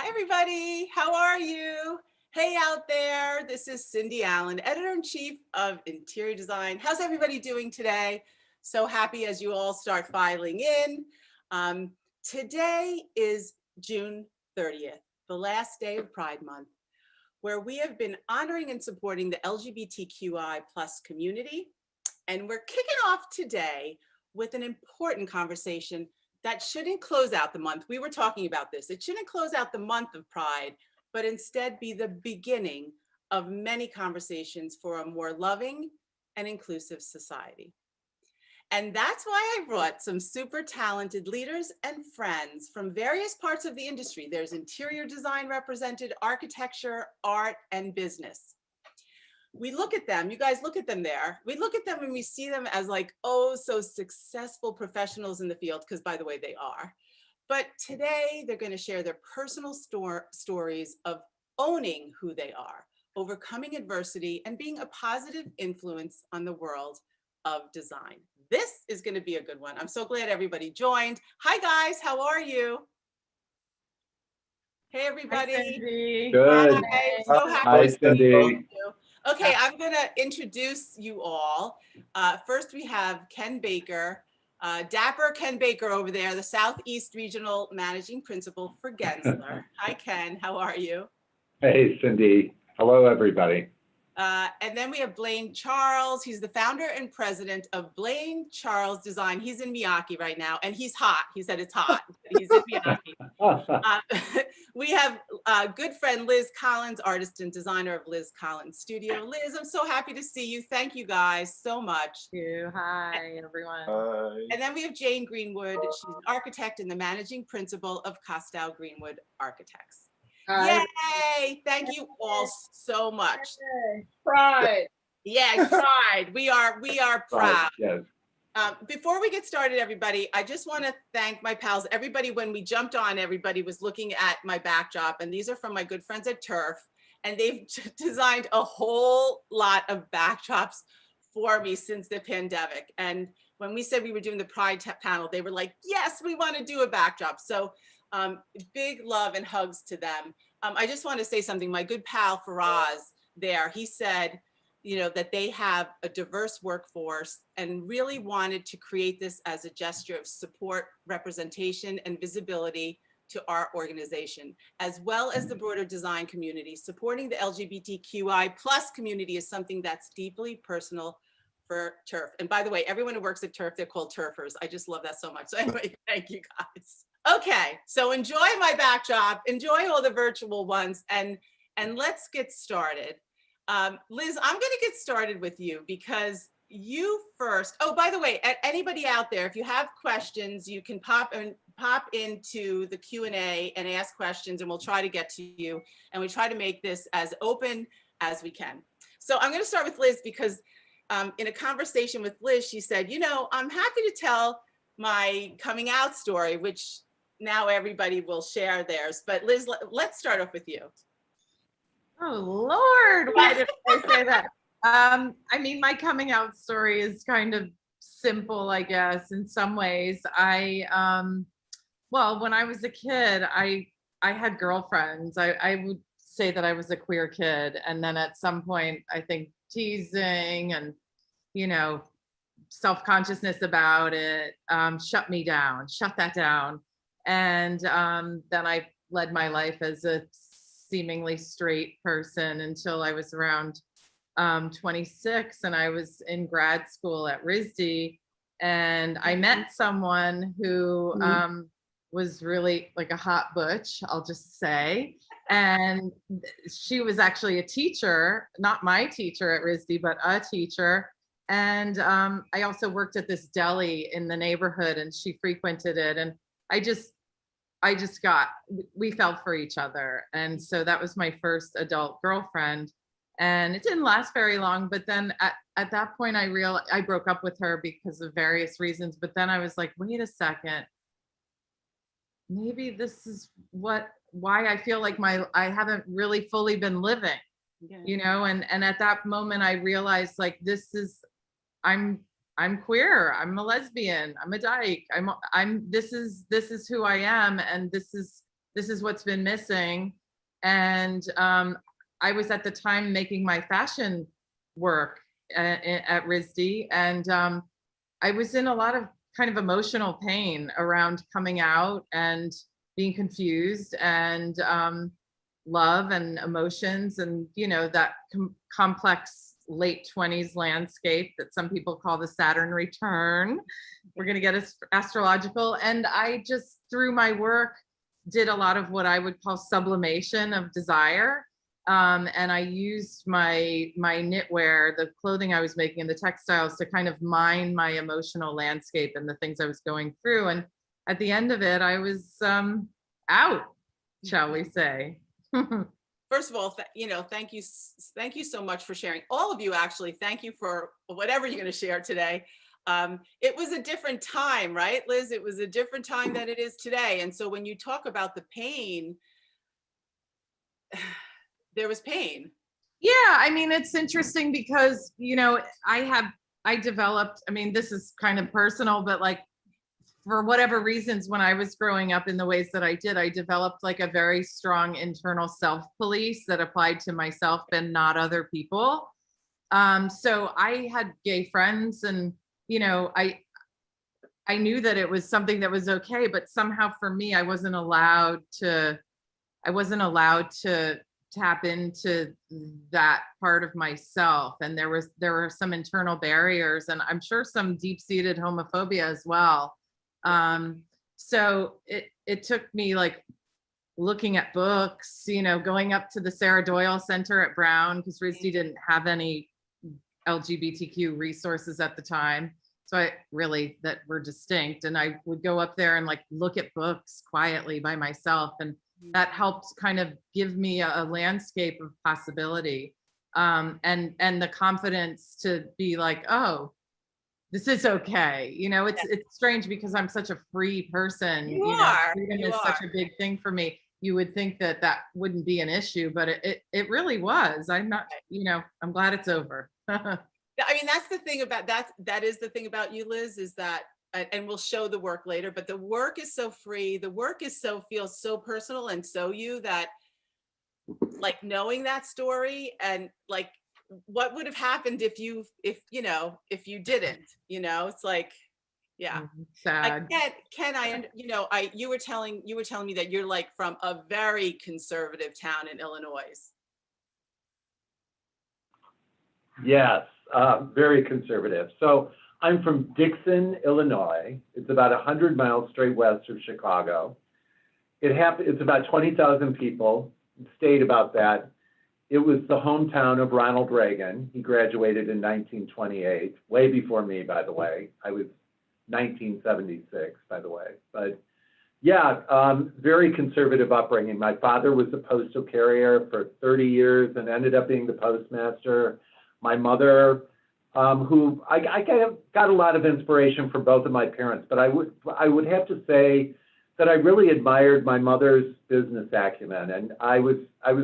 Hi, everybody. How are you? Hey, out there. This is Cindy Allen, Editor-in-Chief of Interior Design. How's everybody doing today? So happy as you all start filing in. Today is June 30th, the last day of Pride Month, where we have been honoring and supporting the LGBTQI+ community. And we're kicking off today with an important conversation that shouldn't close out the month. We were talking about this. It shouldn't close out the month of Pride, but instead be the beginning of many conversations for a more loving and inclusive society. And that's why I brought some super talented leaders and friends from various parts of the industry. There's interior design represented, architecture, art, and business. We look at them, you guys look at them there. We look at them and we see them as like, oh, so successful professionals in the field, because by the way, they are. But today they're going to share their personal stories of owning who they are, overcoming adversity, and being a positive influence on the world of design. This is going to be a good one. I'm so glad everybody joined. Hi, guys. How are you? Hey, everybody. Hi, Cindy. Good. Hi. So happy Hi, to see all of Cindy. you. Okay, I'm going to introduce you all. First, we have Ken Baker, dapper Ken Baker over there, the Southeast Regional Managing Principal for Gensler. Hi, Ken. How are you? Hey, Cindy. Hello, everybody. And then we have Blane Charles. He's the founder and president of Blane Charles Design. He's in Miyake right now, and he's hot. He said it's hot. He's in Miyake. We have a good friend, Liz Collins, artist and designer of Liz Collins Studio. Liz, I'm so happy to see you. Thank you guys so much. Thank you. Hi, everyone. And then we have Jane Greenwood. She's an architect and the managing principal of Kostow Greenwood Architects. Yay! Thank you all so much. Pride. Yeah, pride. We are proud. Yes. Before we get started, everybody, I just want to thank my pals. Everybody, when we jumped on, everybody was looking at my backdrop, and these are from my good friends at Turf, and they've designed a whole lot of backdrops for me since the pandemic. And when we said we were doing the Pride panel, they were like, yes, we want to do a backdrop. So big love and hugs to them. I just want to say something. My good pal Faraz there, he said, you know, that they have a diverse workforce and really wanted to create this as a gesture of support, representation, and visibility to our organization, as well as the broader design community. Supporting the LGBTQI+ community is something that's deeply personal for Turf. And by the way, everyone who works at Turf, they're called Turfers. I just love that so much. So anyway, thank you guys. Okay, so enjoy my backdrop, enjoy all the virtual ones, and let's get started. Liz, I'm going to get started with you because you first. Oh, by the way, anybody out there, if you have questions, you can pop into the Q&A and ask questions, and we'll try to get to you. And we try to make this as open as we can. So I'm going to start with Liz because in a conversation with Liz, she said, you know, I'm happy to tell my coming out story, which now everybody will share theirs. But Liz, let's start off with you. Oh, Lord, why did I say that? I mean, my coming out story is kind of simple, I guess, in some ways. Well, when I was a kid, I had girlfriends. I would say that I was a queer kid. And then at some point, I think teasing and, you know, self-consciousness about it shut that down. And then I led my life as a seemingly straight person until I was around 26, and I was in grad school at RISD, and I met someone who was really like a hot butch, I'll just say. And she was actually a teacher, not my teacher at RISD, but a teacher. And I also worked at this deli in the neighborhood, and she frequented it. And we fell for each other. And so that was my first adult girlfriend. And it didn't last very long, but then at that point I broke up with her because of various reasons. But then I was like, wait a second, maybe this is why I feel like I haven't really fully been living, you know? And at that moment I realized, like, I'm queer, I'm a lesbian, I'm a dyke, this is who I am, and this is this is what's been missing. And I was at the time making my fashion work at RISD, and I was in a lot of kind of emotional pain around coming out and being confused, and love and emotions, and that complex late 20s landscape that some people call the Saturn return. We're going to get astrological. And I just, through my work, did a lot of what I would call sublimation of desire. And I used my knitwear, the clothing I was making, and the textiles to kind of mine my emotional landscape and the things I was going through. And at the end of it, I was out, shall we say. First of all, thank you so much for sharing. All of you, actually, thank you for whatever you're going to share today. It was a different time, right, Liz? It was a different time than it is today. And so when you talk about the pain, there was pain. Yeah, I mean, it's interesting because, I developed, I mean, this is kind of personal, but like, for whatever reasons, when I was growing up in the ways that I did, I developed like a very strong internal self-police that applied to myself and not other people. So I had gay friends, and, I knew that it was something that was okay, but somehow for me, I wasn't allowed to tap into that part of myself. And there were some internal barriers, and I'm sure some deep-seated homophobia as well. So it took me like looking at books, going up to the Sarah Doyle Center at Brown, because RISD didn't have any LGBTQ resources at the time. So that were distinct. And I would go up there and like look at books quietly by myself. And that helped kind of give me a landscape of possibility. And the confidence to be like, oh, this is okay. It's strange because I'm such a free person. Freedom is such a big thing for me. You would think that wouldn't be an issue, but it really was. I'm not, I'm glad it's over. I mean, that's the thing about that is the thing about you, Liz, is that, and we'll show the work later, but the work is so free. The work feels so personal and so you, that like knowing that story, and like, what would have happened if you didn't, it's like, yeah. Sad. You were telling me that you're like from a very conservative town in Illinois. Yes, very conservative. So I'm from Dixon, Illinois. It's about 100 miles straight west of Chicago. It's about 20,000 people. It stayed about that. It was the hometown of Ronald Reagan. He graduated in 1928, way before me, by the way. I was 1976, by the way. But yeah, very conservative upbringing. My father was a postal carrier for 30 years and ended up being the postmaster. My mother, who I kind of got a lot of inspiration from both of my parents, but I would have to say that I really admired my mother's business acumen, and I was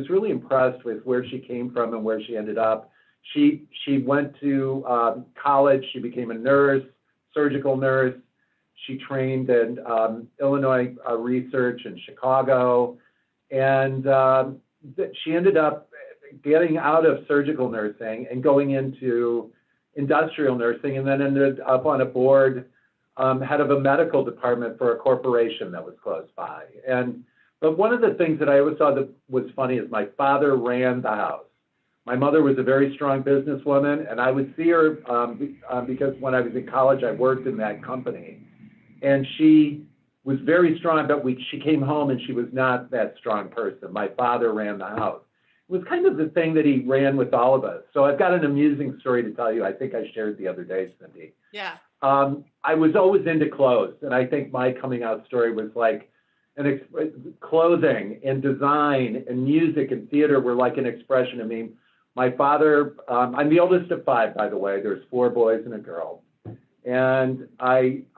really impressed with where she came from and where she ended up. She went to college. She became a nurse, surgical nurse. She trained in Illinois research in Chicago, and she ended up getting out of surgical nursing and going into industrial nursing, and then ended up on a board, head of a medical department for a corporation that was close by. But one of the things that I always thought that was funny is my father ran the house. My mother was a very strong businesswoman, and I would see her because when I was in college, I worked in that company. And she was very strong, but she came home and she was not that strong person. My father ran the house. It was kind of the thing that he ran with all of us. So I've got an amusing story to tell you. I think I shared the other day, Cindy. Yeah. I was always into clothes, and I think my coming out story was like clothing and design and music and theater were like an expression of me. My father, I'm the oldest of five, by the way. There's 4 boys and a girl. And I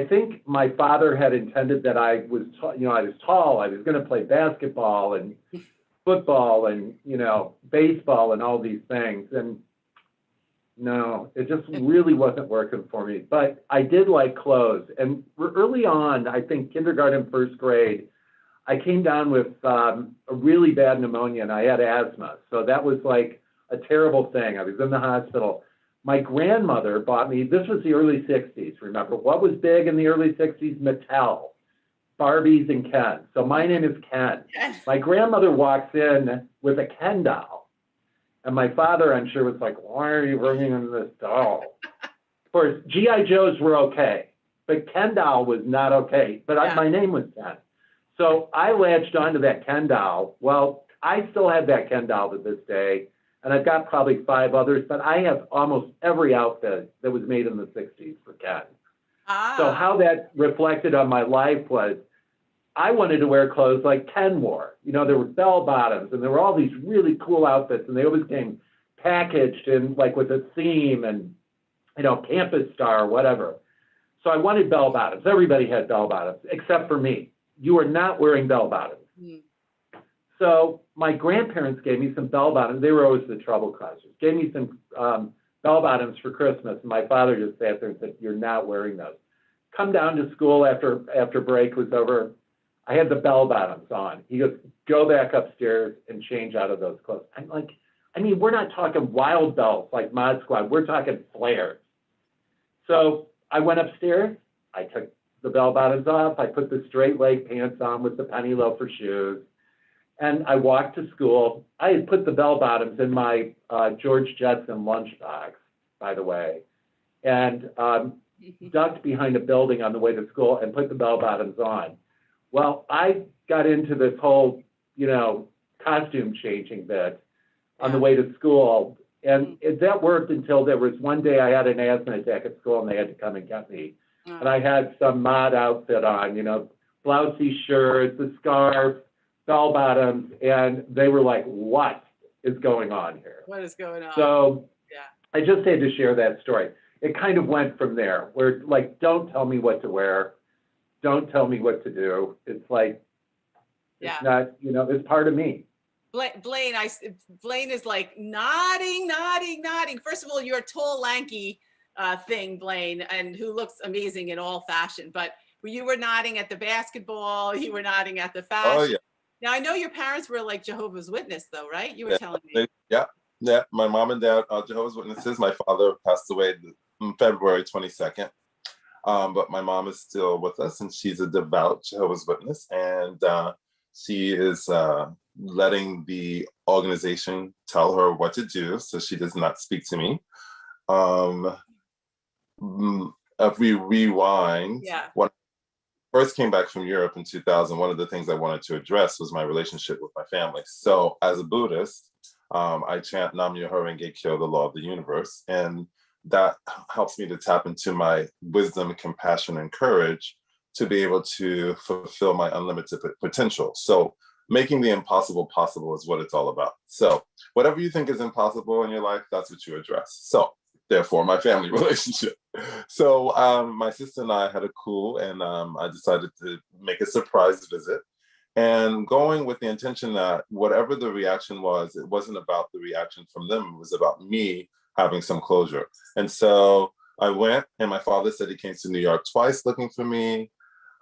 think my father had intended that I was tall. I was going to play basketball and football and, baseball and all these things. And no, it just really wasn't working for me. But I did like clothes. And early on, I think kindergarten, first grade, I came down with a really bad pneumonia and I had asthma. So that was like a terrible thing. I was in the hospital. My grandmother bought me, this was the early 60s, remember? What was big in the early 60s? Mattel, Barbies and Ken. So my name is Ken. My grandmother walks in with a Ken doll. And my father, I'm sure, was like, why are you bringing in this doll? Of course, G.I. Joes were okay, but Ken doll was not okay. But my name was Ken. So I latched onto that Ken doll. Well, I still have that Ken doll to this day. And I've got probably 5 others, but I have almost every outfit that was made in the 60s for Ken. So how that reflected on my life was I wanted to wear clothes like Ken wore. You know, there were bell bottoms and there were all these really cool outfits and they always came packaged in like with a theme and, you know, campus star or whatever. So I wanted bell bottoms. Everybody had bell bottoms except for me. You were not wearing bell bottoms. So my grandparents gave me some bell bottoms. They were always the trouble causers. Gave me some bell bottoms for Christmas. And my father just sat there and said, you're not wearing those. Come down to school after break was over. I had the bell bottoms on. He goes, go back upstairs and change out of those clothes. I'm like, I mean, we're not talking wild bells like Mod Squad. We're talking flares. So I went upstairs. I took the bell bottoms off. I put the straight leg pants on with the penny loafer shoes. And I walked to school. I had put the bell bottoms in my George Jetson lunchbox, by the way, and ducked behind a building on the way to school and put the bell bottoms on. Well, I got into this whole, you know, costume changing bit on the way to school. And that worked until there was one day I had an asthma attack at school and they had to come and get me. And I had some mod outfit on, you know, blousey shirts, a scarf, bell bottoms, and they were like, what is going on here? What is going on? So I just had to share that story. It kind of went from there, where like, don't tell me what to wear. Don't tell me what to do. It's like, it's not, you know, it's part of me. Blane is like nodding. First of all, you're a tall, lanky thing, Blane, and who looks amazing in all fashion. But you were nodding at the basketball. You were nodding at the fashion. Oh, yeah. Now, I know your parents were like Jehovah's Witness, though, right? You were telling me. Yeah. My mom and dad are Jehovah's Witnesses. My father passed away on February 22nd. But my mom is still with us, and she's a devout Jehovah's Witness. And she is letting the organization tell her what to do, so she does not speak to me. If we rewind, when I first came back from Europe in 2000, one of the things I wanted to address was my relationship with my family. So as a Buddhist, I chant Nam Myoho Renge Kyo, the law of the universe. And that helps me to tap into my wisdom, compassion, and courage to be able to fulfill my unlimited potential. So making the impossible possible is what it's all about. So whatever you think is impossible in your life, that's what you address. So therefore, my family relationship. So my sister and I had a cool, and I decided to make a surprise visit. And going with the intention that whatever the reaction was, it wasn't about the reaction from them, it was about me having some closure. And so I went, and my father said he came to New York twice looking for me.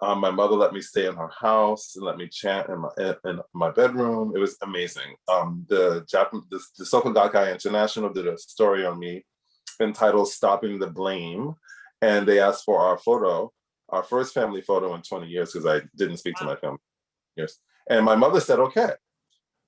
My mother let me stay in her house and let me chant in my bedroom. It was amazing. The Soka Gakkai International did a story on me entitled Stopping the Blame. And they asked for our photo, our first family photo in 20 years, because I didn't speak to my family. Yes. And my mother said, okay.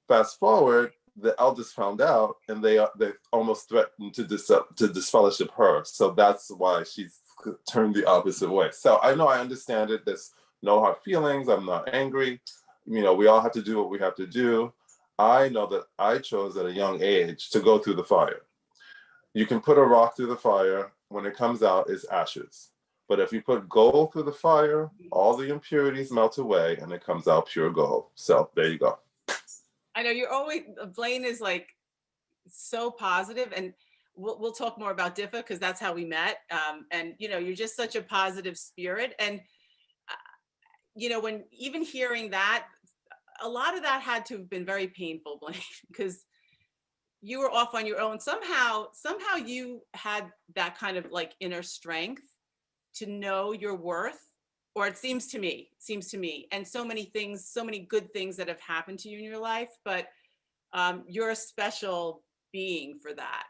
Fast forward, the eldest found out, and they almost threatened to disfellowship her. So that's why she's turned the opposite way. So I know, I understand it. There's no hard feelings. I'm not angry. You know, we all have to do what we have to do. I know that I chose at a young age to go through the fire. You can put a rock through the fire. When it comes out, it's ashes. But if you put gold through the fire, all the impurities melt away and it comes out pure gold. So there you go. I know you're always, Blane is like so positive, and we'll talk more about DIFA because that's how we met. And, you know, you're just such a positive spirit. And, you know, when even hearing that, a lot of that had to have been very painful, Blane, because you were off on your own. Somehow you had that kind of like inner strength to know your worth or it seems to me, and so many things, so many good things that have happened to you in your life, but you're a special being for that.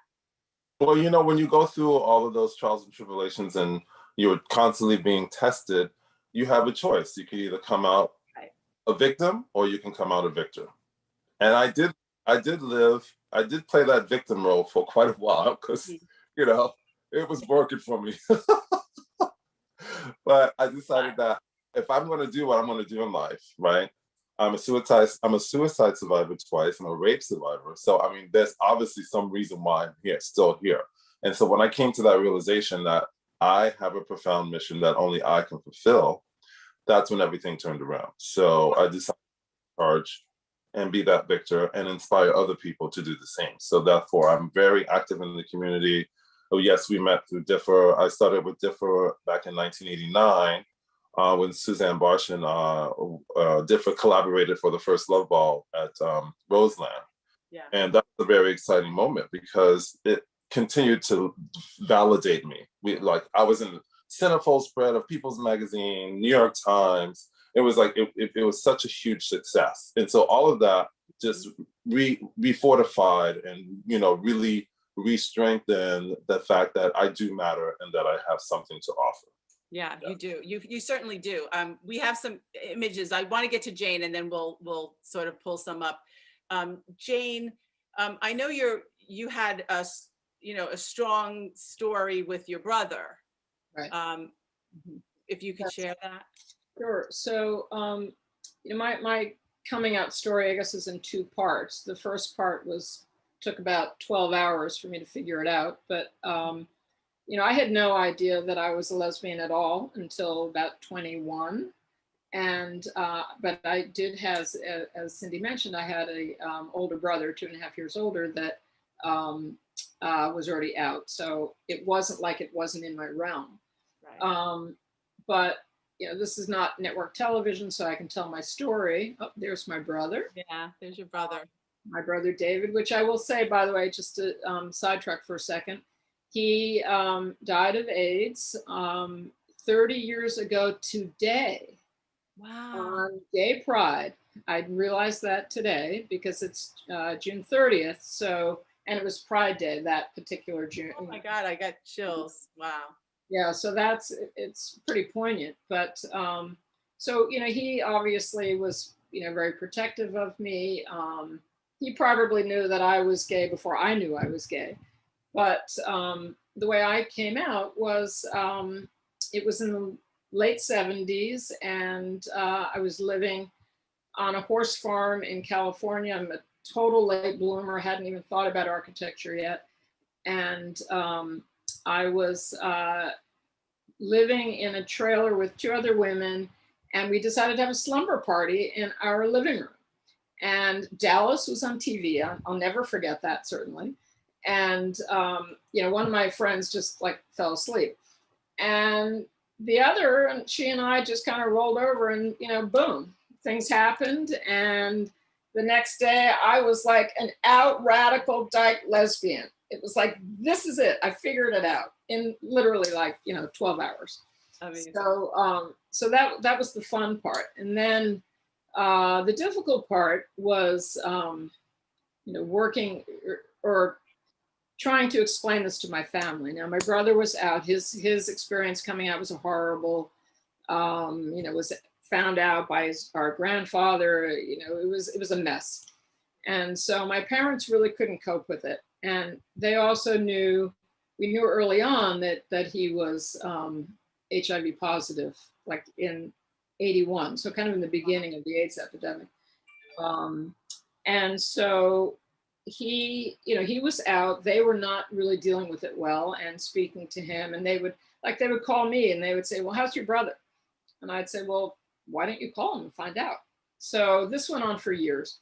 Well, you know, when you go through all of those trials and tribulations and you're constantly being tested, you have a choice. You can either come out a victim or you can come out a victor. And I did play that victim role for quite a while because, you know, it was working for me. But I decided that if I'm going to do what I'm going to do in life, right? I'm a suicide survivor twice. I'm a rape survivor. So, I mean, there's obviously some reason why I'm here, still here. And so when I came to that realization that I have a profound mission that only I can fulfill, that's when everything turned around. So I decided to charge and be that victor and inspire other people to do the same. So therefore, I'm very active in the community. Oh, yes, we met through Differ. I started with Differ back in 1989 when Suzanne Barsh and Differ collaborated for the first Love Ball at Roseland. Yeah. And that was a very exciting moment because it continued to validate me. I was in the centerfold spread of People's Magazine, New York Times. It was like, it was such a huge success. And so all of that just re-fortified and, you know, really re-strengthened the fact that I do matter and that I have something to offer. Yeah, you do. You certainly do. We have some images. I want to get to Jane and then we'll sort of pull some up. Jane, I know you had a strong story with your brother. Right. If you could share that. Sure. So, you know, my coming out story, I guess, is in two parts. The first part took about 12 hours for me to figure it out. But, you know, I had no idea that I was a lesbian at all until about 21. And, but I did have, as Cindy mentioned, I had a older brother, 2.5 years older, that was already out. So it wasn't like it wasn't in my realm. Right. But you know, this is not network television, so I can tell my story. Oh, there's my brother. Yeah, there's your brother. My brother David, which I will say, by the way, just to sidetrack for a second, he died of AIDS 30 years ago today. Wow. On Gay Pride. I realized that today because it's June 30th. So, and it was Pride Day that particular June. Oh my God, I got chills. Wow. Yeah, so it's pretty poignant. But so, you know, he obviously was, you know, very protective of me. He probably knew that I was gay before I knew I was gay. But the way I came out was, it was in the late 70s, and I was living on a horse farm in California. I'm a total late bloomer, hadn't even thought about architecture yet. And I was living in a trailer with 2 other women, and we decided to have a slumber party in our living room. And Dallas was on TV. I'll never forget that, certainly. And, you know, one of my friends just like fell asleep. And the other, and she and I just kind of rolled over and, you know, boom, things happened. And the next day I was like an out radical dyke lesbian. It was like, this is it. I figured it out in literally like, you know, 12 hours. Amazing. So, so that was the fun part. And then the difficult part was, you know, working or trying to explain this to my family. Now, my brother was out. His experience coming out was a horrible, you know, was found out by our grandfather. You know, it was a mess. And so my parents really couldn't cope with it. And they also we knew early on that he was HIV positive, like in 81. So kind of in the beginning of the AIDS epidemic. And so he, you know, he was out. They were not really dealing with it well and speaking to him. And they would call me and they would say, well, how's your brother? And I'd say, well, why don't you call him and find out? So this went on for years.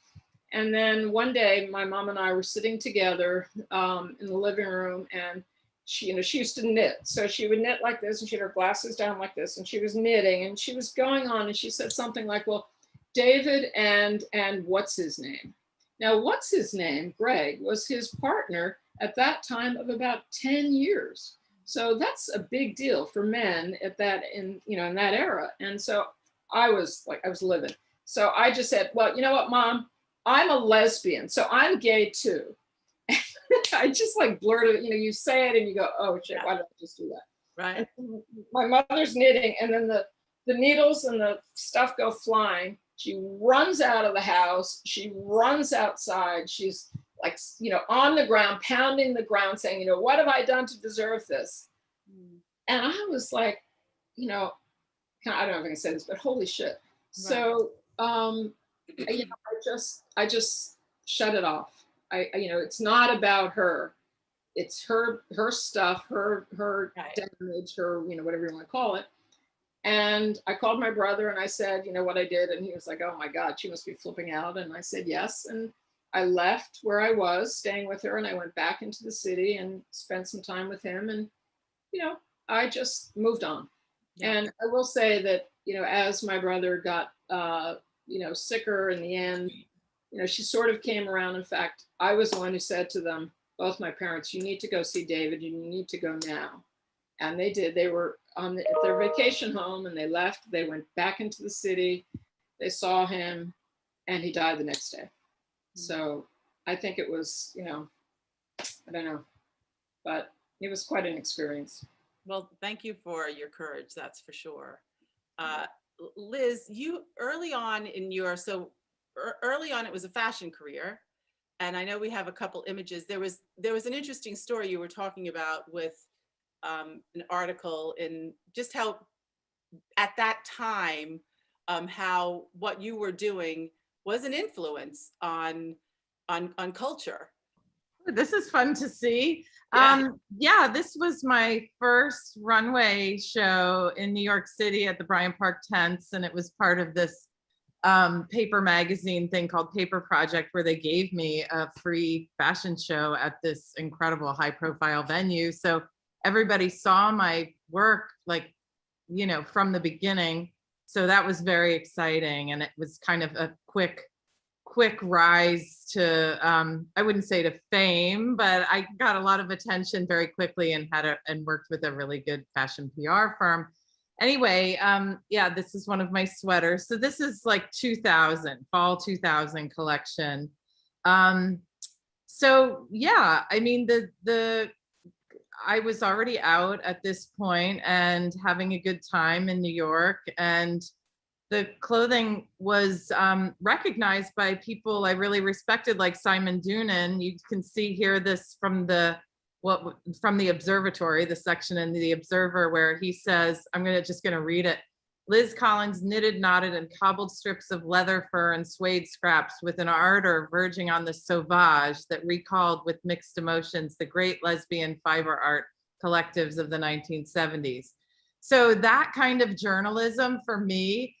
And then one day my mom and I were sitting together in the living room, and she, you know, she used to knit. So she would knit like this, and she had her glasses down like this, and she was knitting, and she was going on, and she said something like, well, David and what's his name? Now, what's his name, Greg, was his partner at that time of about 10 years. So that's a big deal for men at that, in that era. And so I was livid. So I just said, well, you know what, Mom, I'm a lesbian, so I'm gay too. I just like blurted, you say it and you go, oh shit, why did I just do that? Right. And my mother's knitting, and then the needles and the stuff go flying. She runs out of the house. She runs outside. She's like, on the ground, pounding the ground, saying, what have I done to deserve this? And I was like, I don't know if I can say this, but holy shit. Right. So, I just shut it off. It's not about her. It's her stuff, her right. damage, her, whatever you want to call it. And I called my brother and I said, what I did. And he was like, oh my God, she must be flipping out. And I said, yes. And I left where I was staying with her, and I went back into the city and spent some time with him. And, I just moved on. Yeah. And I will say that, as my brother got, sicker in the end, she sort of came around. In fact, I was the one who said to them, both my parents, you need to go see David. You need to go now. And they did. They were at their vacation home, and they left. They went back into the city. They saw him, and he died the next day. So I think it was, I don't know, but it was quite an experience. Well, thank you for your courage. That's for sure. Liz, you early on it was a fashion career. And I know we have a couple images. There was an interesting story you were talking about with an article in just how at that time, how what you were doing was an influence on culture. This is fun to see. Yeah. This was my first runway show in New York City at the Bryant Park Tents, and it was part of this paper magazine thing called Paper Project, where they gave me a free fashion show at this incredible high profile venue. So everybody saw my work, like, from the beginning. So that was very exciting. And it was kind of a quick rise to, I wouldn't say to fame, but I got a lot of attention very quickly and worked with a really good fashion PR firm. Anyway, this is one of my sweaters. So this is like 2000, fall 2000 collection. So yeah, I mean, I was already out at this point and having a good time in New York, and the clothing was recognized by people I really respected, like Simon Doonan. You can see here this from the Observatory, the section in the Observer, where he says, I'm just gonna read it. Liz Collins knitted, knotted, and cobbled strips of leather, fur, and suede scraps with an ardor verging on the sauvage that recalled with mixed emotions the great lesbian fiber art collectives of the 1970s. So that kind of journalism for me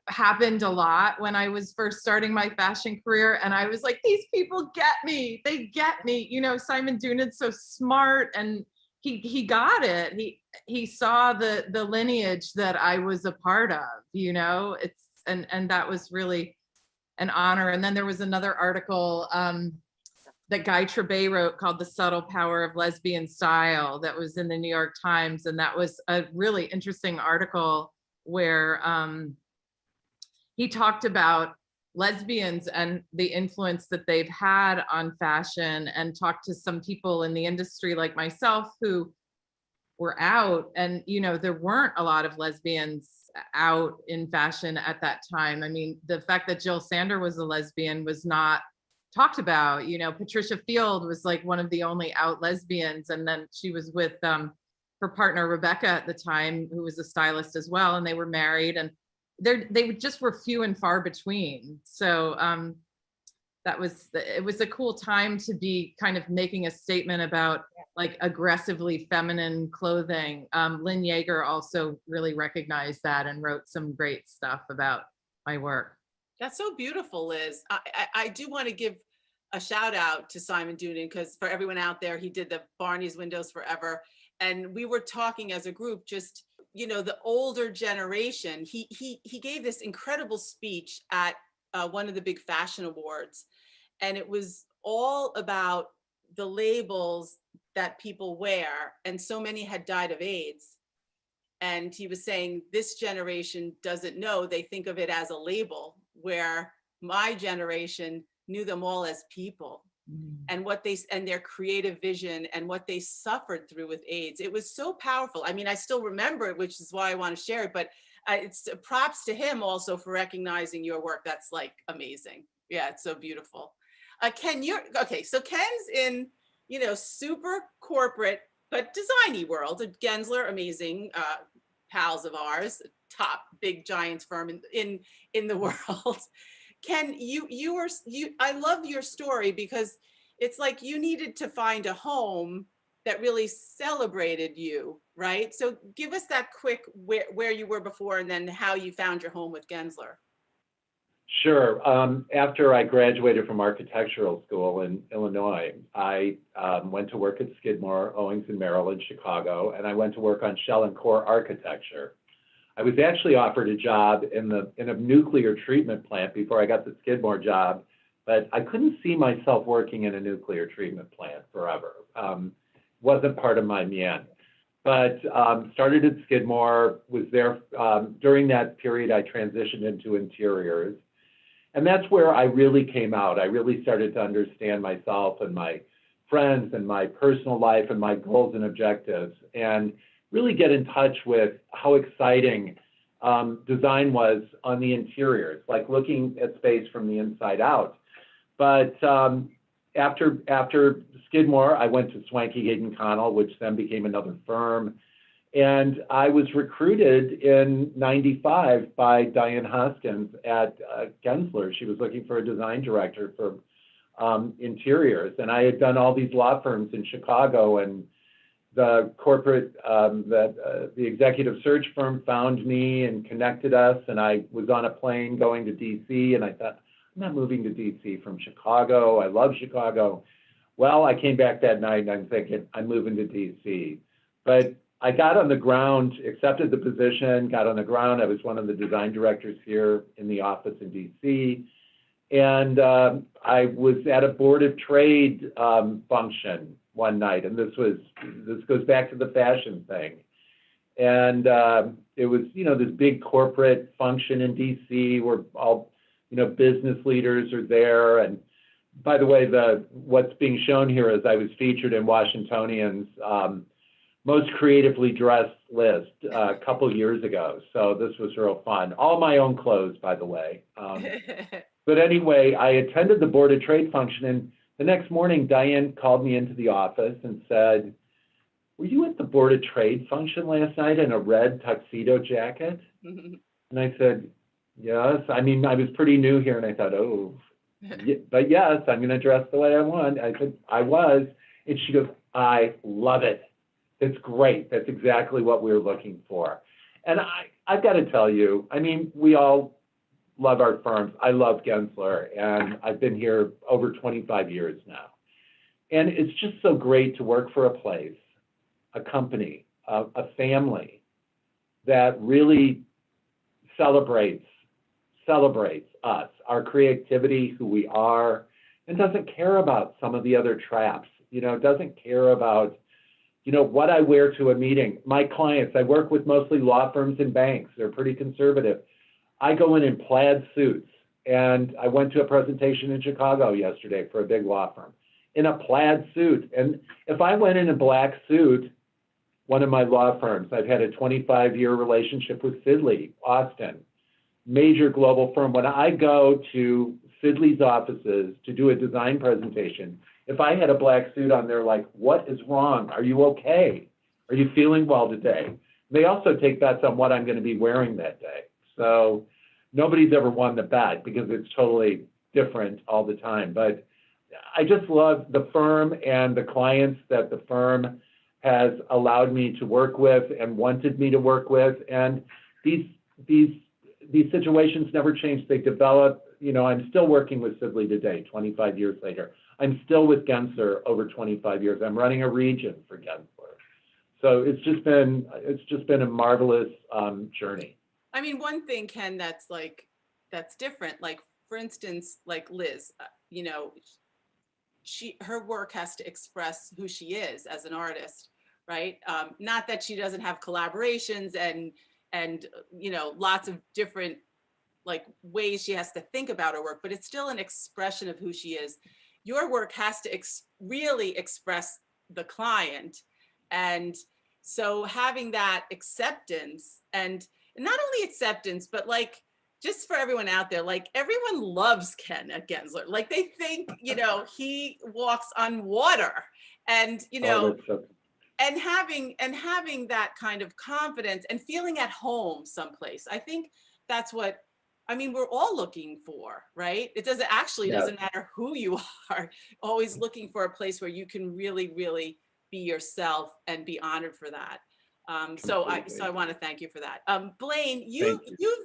happened a lot when I was first starting my fashion career. And I was like, these people get me, they get me. Simon Doonan's so smart, and he got it. He saw the lineage that I was a part of, and that was really an honor. And then there was another article that Guy Trebay wrote called The Subtle Power of Lesbian Style that was in the New York Times. And that was a really interesting article where he talked about lesbians and the influence that they've had on fashion, and talked to some people in the industry like myself who were out, and there weren't a lot of lesbians out in fashion at that time. I mean, the fact that Jill Sander was a lesbian was not talked about. Patricia Field was like one of the only out lesbians, and then she was with her partner Rebecca at the time, who was a stylist as well, and they were married, and they just were few and far between. So it was a cool time to be kind of making a statement about like aggressively feminine clothing. Lynn Yeager also really recognized that and wrote some great stuff about my work. That's so beautiful, Liz. I do want to give a shout out to Simon Doonan, because for everyone out there, he did the Barney's Windows Forever. And we were talking as a group, just, the older generation, he gave this incredible speech at one of the big fashion awards. And it was all about the labels that people wear, and so many had died of AIDS. And he was saying this generation doesn't know, they think of it as a label, where my generation knew them all as people. And what they, and their creative vision and what they suffered through with AIDS. It was so powerful. I mean, I still remember it, which is why I want to share it, but it's props to him also for recognizing your work. That's like amazing. Yeah, it's so beautiful. Ken, okay, so Ken's in, you know, super corporate, but designy world. Gensler, amazing pals of ours, top big giant firm in the world. Ken, I love your story because it's like you needed to find a home that really celebrated you, right? So give us that quick where you were before and then how you found your home with Gensler. Sure. After I graduated from architectural school in Illinois, I went to work at Skidmore, Owings and Merrill in Chicago, and I went to work on shell and core architecture. I was actually offered a job in a nuclear treatment plant before I got the Skidmore job, but I couldn't see myself working in a nuclear treatment plant forever. Wasn't part of my mien. But started at Skidmore, was there, during that period I transitioned into interiors. And that's where I really came out. I really started to understand myself and my friends and my personal life and my goals and objectives, and really get in touch with how exciting design was on the interiors, like looking at space from the inside out. But after Skidmore, I went to Swanky Hayden Connell, which then became another firm. And I was recruited in '95 by Diane Hoskins at Gensler. She was looking for a design director for interiors. And I had done all these law firms in Chicago, and the corporate, the executive search firm found me and connected us. And I was on a plane going to DC, and I thought, I'm not moving to DC from Chicago. I love Chicago. Well, I came back that night and I'm thinking, I'm moving to DC. But I got on the ground, accepted the position, got on the ground. I was one of the design directors here in the office in DC. And I was at a board of trade function one night. And this goes back to the fashion thing. And it was, you know, this big corporate function in DC where all, you know, business leaders are there. And by the way, what's being shown here is I was featured in Washingtonian's most creatively dressed list a couple years ago. So this was real fun. All my own clothes, by the way. But anyway, I attended the Board of Trade function, and the next morning, Diane called me into the office and said, were you at the Board of Trade function last night in a red tuxedo jacket? And I said, yes. I mean, I was pretty new here, and I thought, oh, but yes, I'm going to dress the way I want. I said, I was. And she goes, I love it. It's great. That's exactly what we were looking for. And I've got to tell you, I mean, we all love our firms. I love Gensler, and I've been here over 25 years now. And it's just so great to work for a place, a company, a family that really celebrates us, our creativity, who we are, and doesn't care about some of the other traps, you know, doesn't care about, you know, what I wear to a meeting. My clients, I work with mostly law firms and banks. They're pretty conservative. I go in plaid suits, and I went to a presentation in Chicago yesterday for a big law firm in a plaid suit. And if I went in a black suit, one of my law firms, I've had a 25-year relationship with Sidley, Austin, major global firm. When I go to Sidley's offices to do a design presentation, if I had a black suit on, they're like, what is wrong? Are you okay? Are you feeling well today? They also take bets on what I'm going to be wearing that day. So nobody's ever won the bet because it's totally different all the time. But I just love the firm and the clients that the firm has allowed me to work with and wanted me to work with. And these situations never change. They develop. You know, I'm still working with Sidley today, 25 years later. I'm still with Gensler over 25 years. I'm running a region for Gensler. So it's just been a marvelous journey. I mean, one thing, Ken, that's different. Like, for instance, like Liz, you know, her work has to express who she is as an artist, right? Not that she doesn't have collaborations and lots of different like ways she has to think about her work, but it's still an expression of who she is. Your work has to really express the client. And so having that acceptance, and not only acceptance, but like, just for everyone out there, like everyone loves Ken at Gensler. Like they think, he walks on water, and, and having that kind of confidence and feeling at home someplace. I think that's what, we're all looking for, right? It doesn't matter who you are, always looking for a place where you can really, really be yourself and be honored for that. So I want to thank you for that. Blane, you've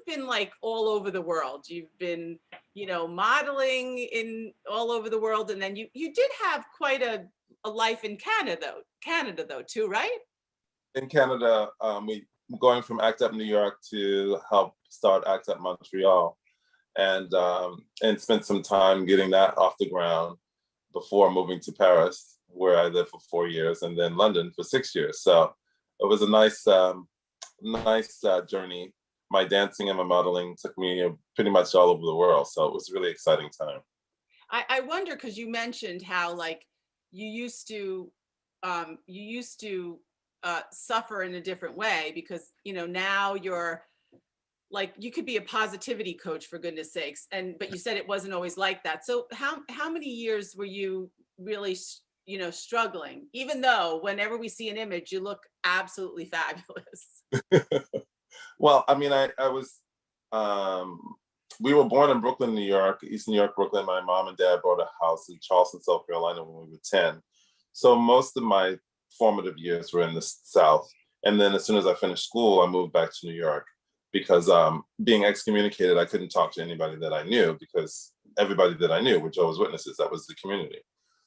been like all over the world. You've been, modeling in all over the world. And then you did have quite a life in Canada though too, right? In Canada, we going from ACT UP New York to help start ACT UP Montreal, and spent some time getting that off the ground before moving to Paris, where I lived for 4 years, and then London for 6 years. So it was a nice journey. My dancing and my modeling took me pretty much all over the world. So it was a really exciting time. I wonder, because you mentioned how like you used to suffer in a different way, because now you're like, you could be a positivity coach, for goodness sakes, but you said it wasn't always like that. So how many years were you really struggling, even though whenever we see an image you look absolutely fabulous? Well, I was we were born in Brooklyn, New York, East New York, Brooklyn. My mom and dad bought a house in Charleston, South Carolina when we were 10. So most of my formative years were in the South. And then as soon as I finished school, I moved back to New York because being excommunicated, I couldn't talk to anybody that I knew, because everybody that I knew were Jehovah's Witnesses. That was the community.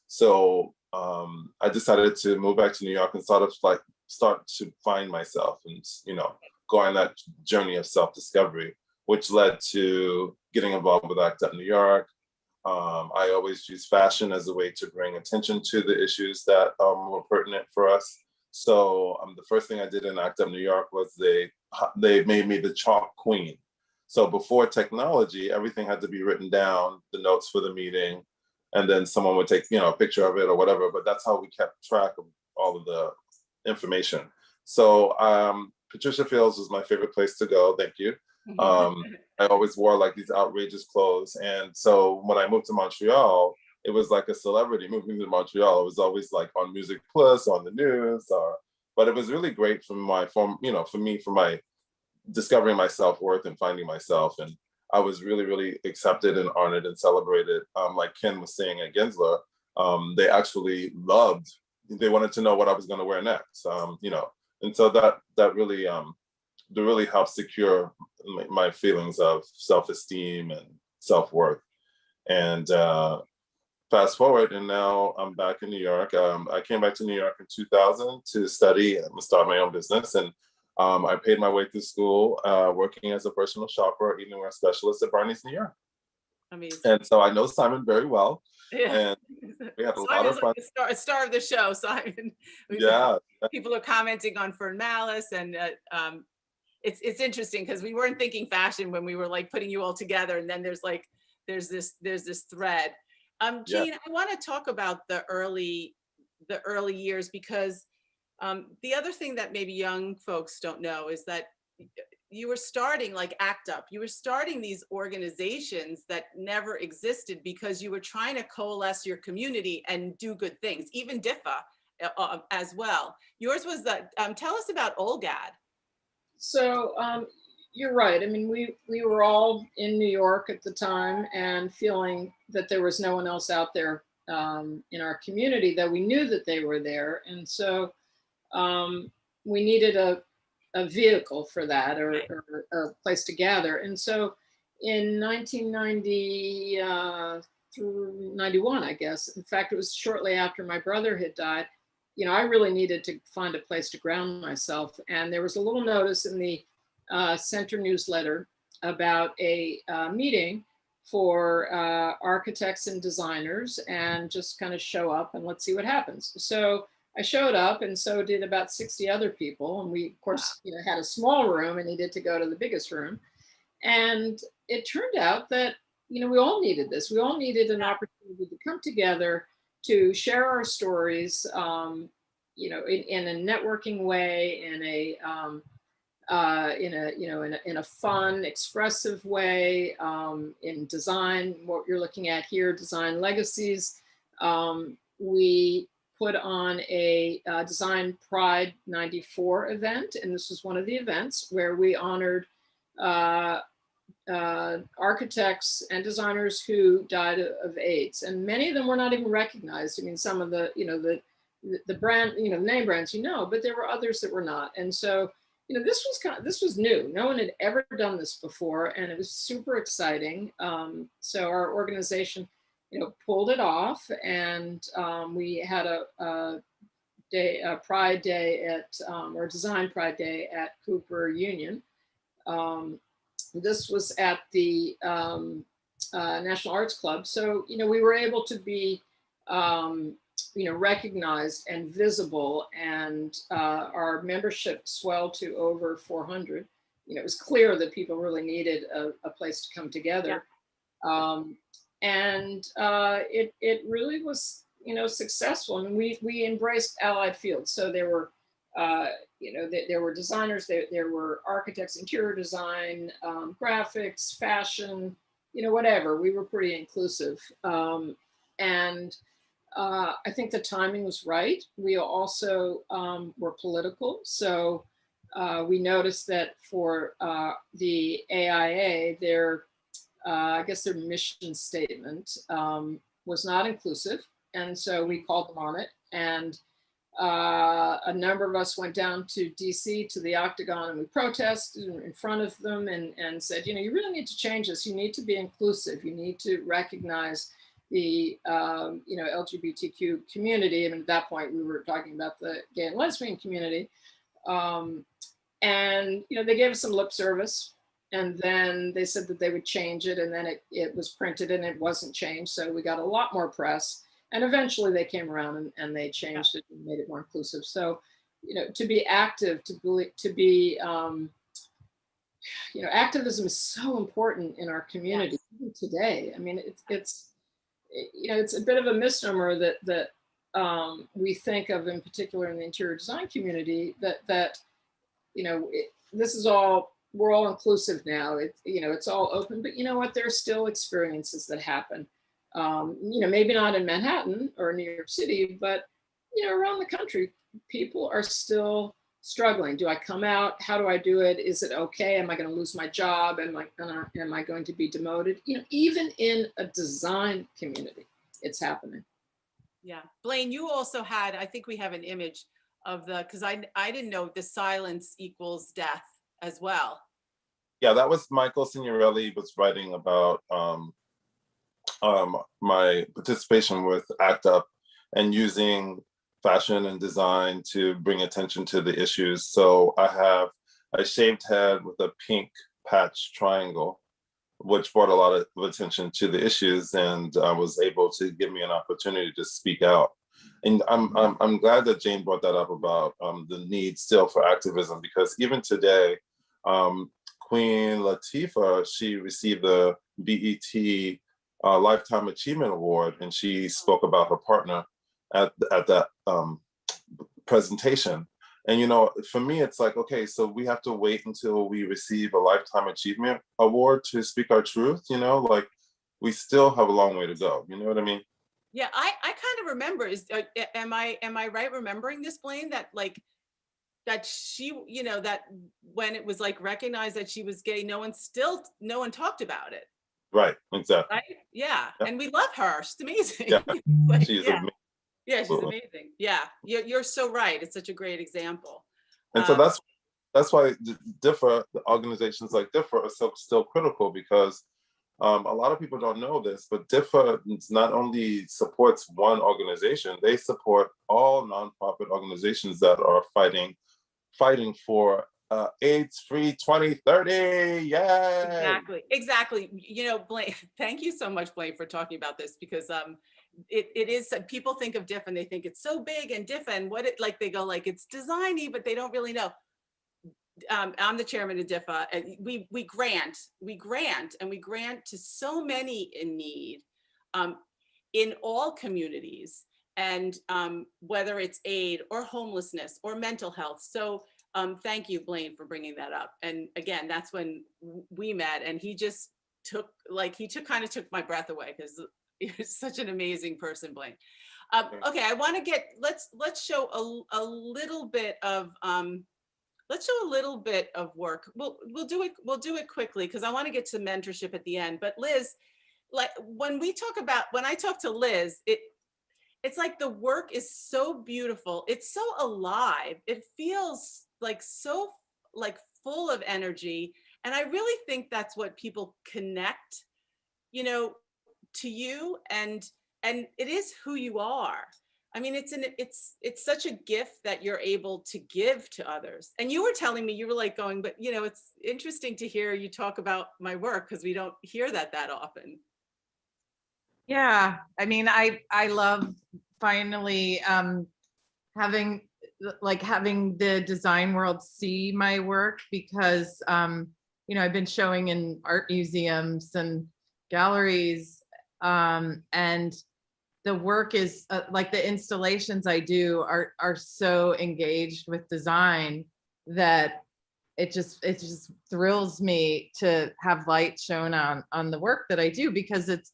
So I decided to move back to New York and start to find myself and, go on that journey of self-discovery, which led to getting involved with ACT UP New York. I always use fashion as a way to bring attention to the issues that were pertinent for us. So the first thing I did in ACT UP New York was they made me the chalk queen. So before technology, everything had to be written down, the notes for the meeting, and then someone would take, a picture of it or whatever. But that's how we kept track of all of the information. So Patricia Fields was my favorite place to go. Thank you. I always wore like these outrageous clothes. And so when I moved to Montreal, it was like a celebrity moving to Montreal. It was always like on Music Plus, on the news, but it was really great for my discovering my self-worth and finding myself. And I was really, really accepted and honored and celebrated. Like Ken was saying at Gensler, they actually they wanted to know what I was going to wear next, and so that really helped secure my feelings of self-esteem and self-worth. And fast forward, and now I'm back in New York. I came back to New York in 2000 to study and start my own business. And I paid my way through school, working as a personal shopper, evening wear specialist at Barney's New York. Amazing. And so I know Simon very well. Yeah. And we had a lot of fun. A star of the show, Simon. Yeah. People are commenting on Fern Malice, and it's interesting because we weren't thinking fashion when we were like putting you all together, and then there's this thread. Jean, I want to talk about the early years, because the other thing that maybe young folks don't know is that you were starting like ACT UP. You were starting these organizations that never existed because you were trying to coalesce your community and do good things, even DIFA as well. Yours was tell us about OLGAD. So you're right. I mean, we were all in New York at the time and feeling that there was no one else out there in our community, that we knew that they were there. And so we needed a vehicle for that, or a place to gather. And so in 1990 through 91, I guess, in fact, it was shortly after my brother had died, I really needed to find a place to ground myself. And there was a little notice in the Center newsletter about a meeting for architects and designers and just kind of show up and let's see what happens. So I showed up, and so did about 60 other people. And we, of course, had a small room and needed to go to the biggest room. And it turned out that, we all needed this. We all needed an opportunity to come together to share our stories, in a networking way, in a fun, expressive way, in design, what you're looking at here, Design Legacies. We put on a Design Pride 94 event, and this was one of the events where we honored architects and designers who died of AIDS, and many of them were not even recognized. I mean, some of the brand, the name brands, but there were others that were not. And so, this was new. No one had ever done this before, and it was super exciting. So our organization, pulled it off, and we had a Pride Day at, or Design Pride Day at Cooper Union. This was at the National Arts Club. So, we were able to be, recognized and visible, and our membership swelled to over 400. It was clear that people really needed a place to come together. Yeah. It really was, successful. I mean, we embraced allied fields. So there were, there were designers, there were architects, interior design, graphics, fashion, whatever. We were pretty inclusive. I think the timing was right. We also were political. So we noticed that for the AIA, their mission statement was not inclusive. And so we called them on it. And a number of us went down to DC, to the Octagon, and we protested in front of them and said, you really need to change this. You need to be inclusive. You need to recognize the LGBTQ community. And at that point, we were talking about the gay and lesbian community. They gave us some lip service, and then they said that they would change it, and then it was printed and it wasn't changed. So we got a lot more press, and eventually they came around and they changed it and made it more inclusive. So, to be active, to be activism is so important in our community even today. I mean, it's a bit of a misnomer that we think of, in particular in the interior design community, that this is all, we're all inclusive now. It's all open, but you know what? There are still experiences that happen. Maybe not in Manhattan or New York City, but around the country, people are still struggling. Do I come out? How do I do it? Is it okay? Am I going to lose my job? Am I going to be demoted? Even in a design community, it's happening. Yeah, Blane, you also had, I think we have an image of because I didn't know the silence equals death as well. Yeah, that was Michael Signorelli was writing about my participation with ACT UP and using fashion and design to bring attention to the issues. So I have a shaved head with a pink patch triangle, which brought a lot of attention to the issues, and was able to give me an opportunity to speak out. And I'm glad that Jane brought that up about the need still for activism, because even today, Queen Latifah, she received the BET Lifetime Achievement Award, and she spoke about her partner at that presentation. And for me, it's like, okay, so we have to wait until we receive a Lifetime Achievement Award to speak our truth. Like we still have a long way to go. You know what I mean? Yeah, I kind of remember. Am I right remembering this, Blane? That that she, that when it was recognized that she was gay, no one talked about it. Right, exactly. Right? Yeah. And we love her. She's amazing. Yeah, she's amazing. Yeah, she's amazing. Yeah, you're so right. It's such a great example. And so that's why DIFA, the organizations like DIFA are still critical, because a lot of people don't know this, but DIFA not only supports one organization, they support all nonprofit organizations that are fighting for AIDS-free 2030. Yay! Exactly. You know, Blane, thank you so much, Blane, for talking about this, because it is, people think of DIFA and they think it's so big and DIFA and what it, like, they go like it's designy, but they don't really know. I'm the chairman of DIFA, and we grant to so many in need, in all communities, and whether it's aid or homelessness or mental health. So thank you, Blane, for bringing that up. And again, that's when we met, and he just took, like, kind of took my breath away, because you're such an amazing person, Blane. Okay, I want to get, let's show a little bit of work. We'll do it quickly, because I want to get to mentorship at the end. But Liz, like, when I talk to Liz, it's like the work is so beautiful. It's so alive. It feels like so like full of energy. And I really think that's what people connect, you know, to you, and it is who you are. I mean, it's such a gift that you're able to give to others. And you were telling me, you were like going, but you know, it's interesting to hear you talk about my work, because we don't hear that often. Yeah, I mean, I love finally having the design world see my work, because you know, I've been showing in art museums and galleries, and the work is like the installations I do are so engaged with design that it just thrills me to have light shown on the work that I do, because it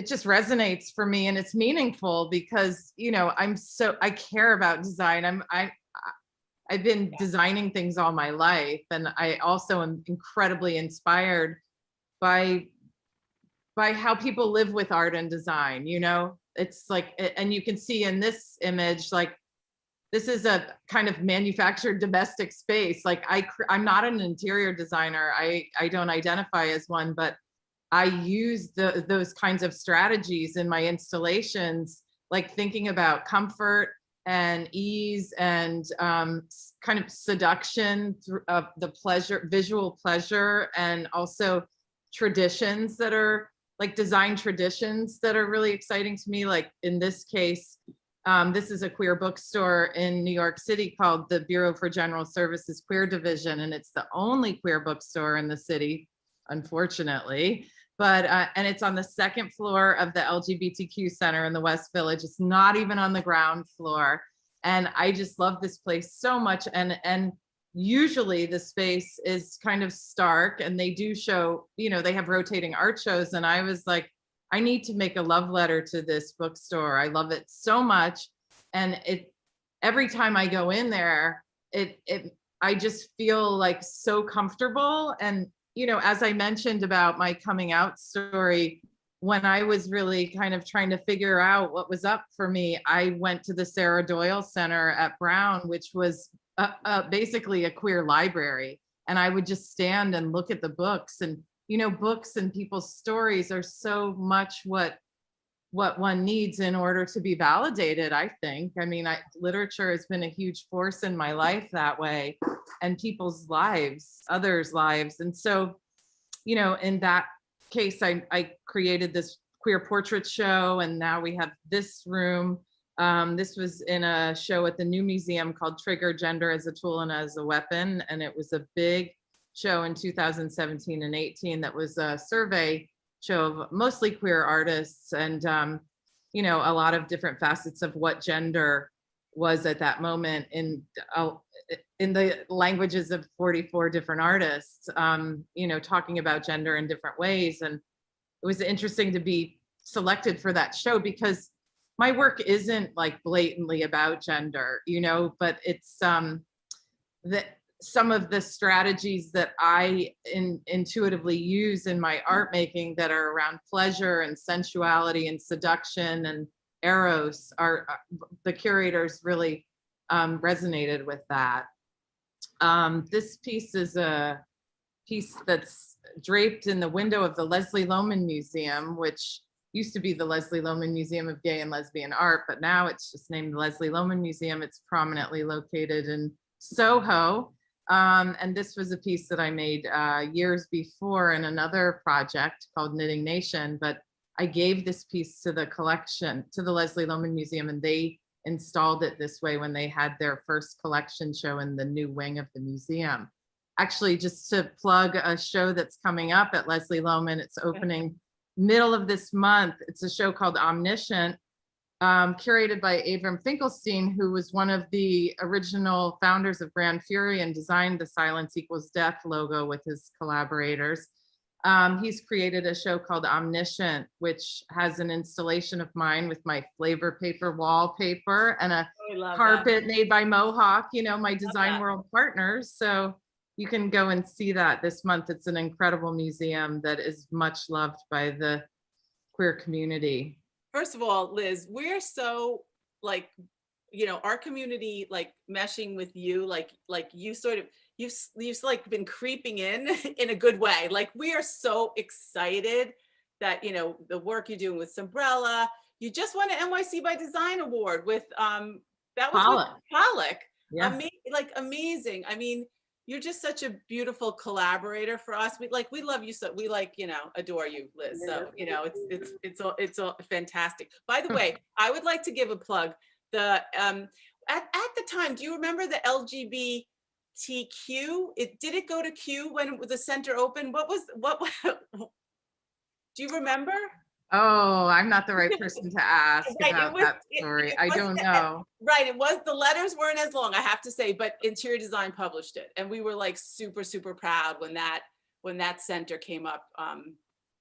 just resonates for me, and it's meaningful, because, you know, I care about design. I've been designing things all my life, and I also am incredibly inspired by how people live with art and design. You know, it's like, and you can see in this image, like, this is a kind of manufactured domestic space. Like, I'm not an interior designer. I don't identify as one, but I use those kinds of strategies in my installations, like thinking about comfort and ease and kind of seduction of the pleasure, visual pleasure, and also traditions that are like design traditions that are really exciting to me. Like in this case, this is a queer bookstore in New York City called the Bureau for General Services Queer Division, and it's the only queer bookstore in the city, unfortunately. But and it's on the second floor of the LGBTQ Center in the West Village. It's not even on the ground floor, and I just love this place so much. And usually the space is kind of stark, and they do show, you know, they have rotating art shows, and I was like, I need to make a love letter to this bookstore. I love it so much, and every time I go in there, I just feel like so comfortable. And you know, as I mentioned about my coming out story, when I was really kind of trying to figure out what was up for me, I went to the Sarah Doyle Center at Brown, which was basically a queer library. And I would just stand and look at the books, and, you know, books and people's stories are so much what one needs in order to be validated, I think. I mean, literature has been a huge force in my life that way, and people's lives, others' lives. And so, you know, in that case, I created this queer portrait show, and now we have this room. This was in a show at the New Museum called Trigger: Gender as a Tool and as a Weapon. And it was a big show in 2017 and 18 that was a survey show of mostly queer artists, and you know, a lot of different facets of what gender was at that moment in the languages of 44 different artists, you know, talking about gender in different ways. And it was interesting to be selected for that show, because my work isn't like blatantly about gender, you know, but it's that some of the strategies that I intuitively use in my art making that are around pleasure and sensuality and seduction and eros are the curators really resonated with that. This piece is a piece that's draped in the window of the Leslie Lohman Museum, which used to be the Leslie Lohman Museum of Gay and Lesbian Art, but now it's just named the Leslie Lohman Museum. It's prominently located in Soho. And this was a piece that I made years before in another project called Knitting Nation, but I gave this piece to the collection, to the Leslie Lohman Museum, and they installed it this way when they had their first collection show in the new wing of the museum. Actually, just to plug a show that's coming up at Leslie Lohman, it's opening middle of this month. It's a show called Omniscient, curated by Avram Finkelstein, who was one of the original founders of Grand Fury and designed the Silence Equals Death logo with his collaborators. He's created a show called Omniscient, which has an installation of mine with my flavor paper wallpaper and a carpet made by Mohawk, you know, my Design World partners. So you can go and see that this month. It's an incredible museum that is much loved by the queer community. First of all, Liz, we're so like, you know, our community, like meshing with you, like you sort of, you've like been creeping in a good way. Like we are so excited that, you know, the work you're doing with Sombrella, you just won an NYC by Design Award with, that was Pollock. Yeah. Like amazing. I mean, you're just such a beautiful collaborator for us. We love you. So we like, you know, adore you, Liz. So, you know, it's all fantastic. By the way, I would like to give a plug. At the time, do you remember the LGBTQ? Did it go to Q when the center opened? What do you remember? Oh, I'm not the right person to ask about that story. I don't know. Right, it was, the letters weren't as long, I have to say, but Interior Design published it. And we were like super, super proud when that center came up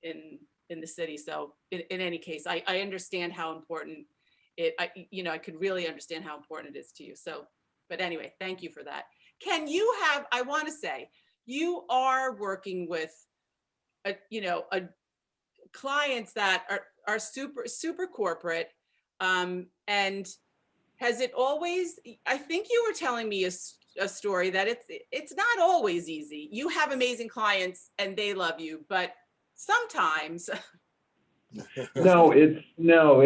in the city. So in any case, I understand how important I could really understand how important it is to you. So, but anyway, thank you for that. I want to say, you are working with clients that are super corporate, and has it always, I think you were telling me a story that it's not always easy. You have amazing clients and they love you, but sometimes No, it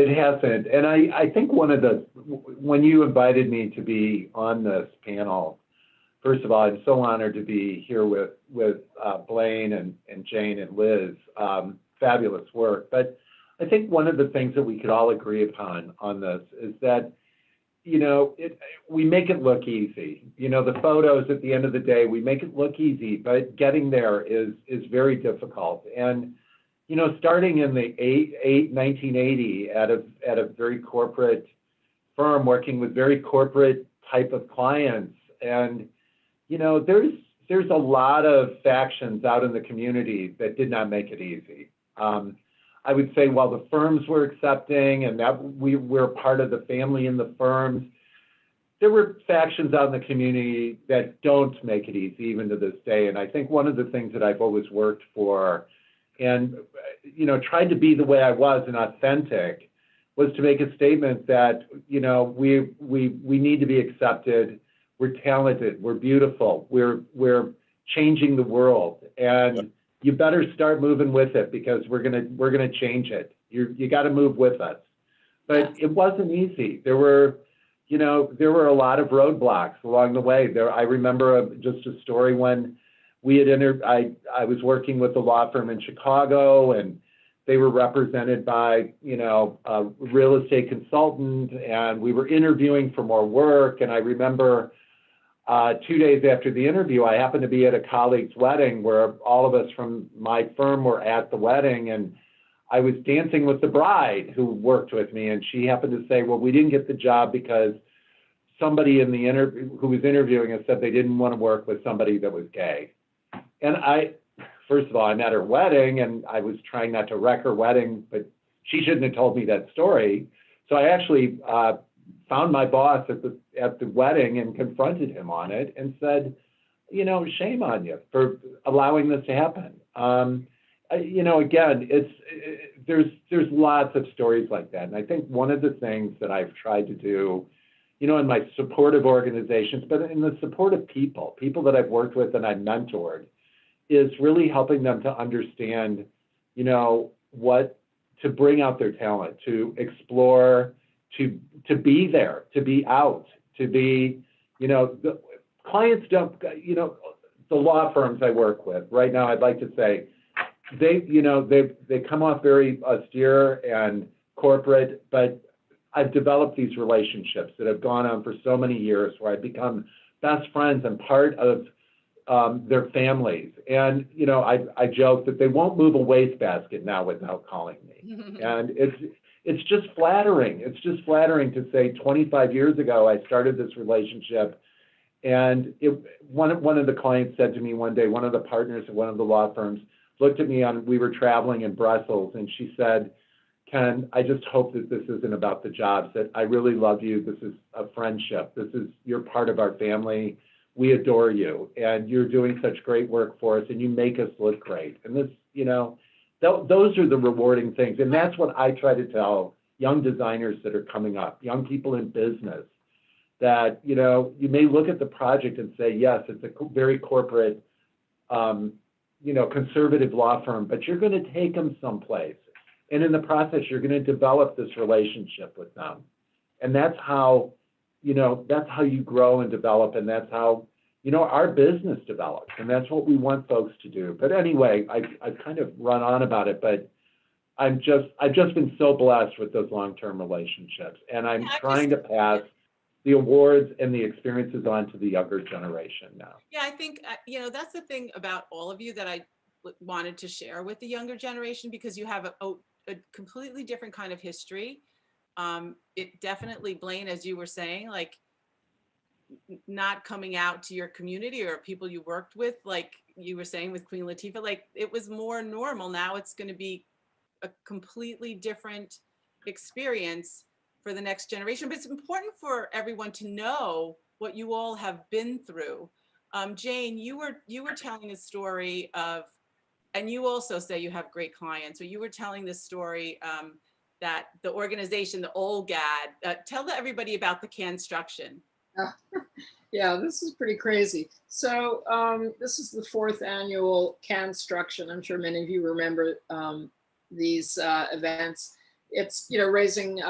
hasn't. And I think when you invited me to be on this panel, first of all, I'm so honored to be here with Blane and Jane and Liz. Fabulous work. But I think one of the things that we could all agree upon on this is that, you know, we make it look easy. You know, the photos at the end of the day, we make it look easy, but getting there is very difficult. And, you know, starting in the 1980 at a very corporate firm, working with very corporate type of clients, and, you know, there's a lot of factions out in the community that did not make it easy. I would say while the firms were accepting and that we're part of the family in the firms, there were factions out in the community that don't make it easy even to this day. And I think one of the things that I've always worked for and, you know, tried to be the way I was and authentic was to make a statement that, you know, we need to be accepted. We're talented, we're beautiful, we're changing the world, and you better start moving with it because we're gonna change it. You got to move with us. But it wasn't easy. There were a lot of roadblocks along the way. I remember just a story when we had I was working with a law firm in Chicago, and they were represented by, you know, a real estate consultant, and we were interviewing for more work. And I remember 2 days after the interview, I happened to be at a colleague's wedding where all of us from my firm were at the wedding, and I was dancing with the bride who worked with me, and she happened to say, well, we didn't get the job because somebody in the who was interviewing us said they didn't want to work with somebody that was gay. And first of all, I'm at her wedding, and I was trying not to wreck her wedding, but she shouldn't have told me that story. So I actually found my boss at the wedding and confronted him on it and said, you know, shame on you for allowing this to happen. You know, again, there's lots of stories like that. And I think one of the things that I've tried to do, you know, in my supportive organizations, but in the support of people that I've worked with and I've mentored, is really helping them to understand, you know, what to bring out their talent, to explore, to be there, to be out, to be, you know, clients don't, you know, the law firms I work with right now, I'd like to say, they come off very austere and corporate, but I've developed these relationships that have gone on for so many years where I've become best friends and part of their families. And, you know, I joke that they won't move a wastebasket now without calling me. And it's just flattering. It's just flattering to say 25 years ago, I started this relationship. And one of the clients said to me one day, one of the partners at one of the law firms looked at me we were traveling in Brussels, and she said, Ken, I just hope that this isn't about the jobs, that I really love you. This is a friendship. You're part of our family. We adore you, and you're doing such great work for us, and you make us look great. And this, you know, those are the rewarding things. And that's what I try to tell young designers that are coming up, young people in business, that, you know, you may look at the project and say, yes, it's a very corporate, you know, conservative law firm, but you're going to take them someplace. And in the process, you're going to develop this relationship with them. And that's how, you know, that's how you grow and develop. And that's how, you know, our business develops. And that's what we want folks to do. But anyway, I've kind of run on about it, but I've just been so blessed with those long-term relationships. And I'm trying to pass the awards and the experiences on to the younger generation now. Yeah, I think, you know, that's the thing about all of you that I wanted to share with the younger generation, because you have a completely different kind of history. It definitely, Blane, as you were saying, like not coming out to your community or people you worked with, like you were saying with Queen Latifah, like it was more normal. Now it's going to be a completely different experience for the next generation. But it's important for everyone to know what you all have been through. Jane, you were telling a story of, and you also say you have great clients. So you were telling this story that the organization, the OLGAD, tell everybody about the construction. Yeah, this is pretty crazy. So this is the 4th annual construction. I'm sure many of you remember these events. It's, you know, raising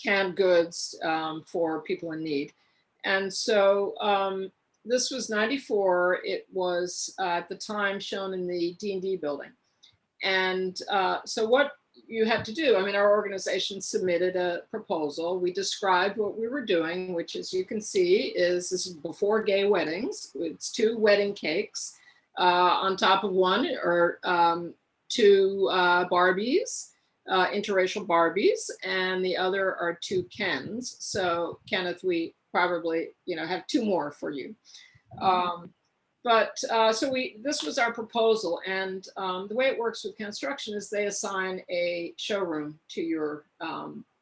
canned goods for people in need. And so this was 94. It was at the time shown in the D&D building. And so what you had to do, I mean, our organization submitted a proposal. We described what we were doing, which, as you can see, this is before gay weddings. It's 2 wedding cakes. On top of one are 2 Barbies, interracial Barbies, and the other are 2 Kens. So Kenneth, we probably, you know, have 2 more for you. So this was our proposal, and the way it works with construction is they assign a showroom to your,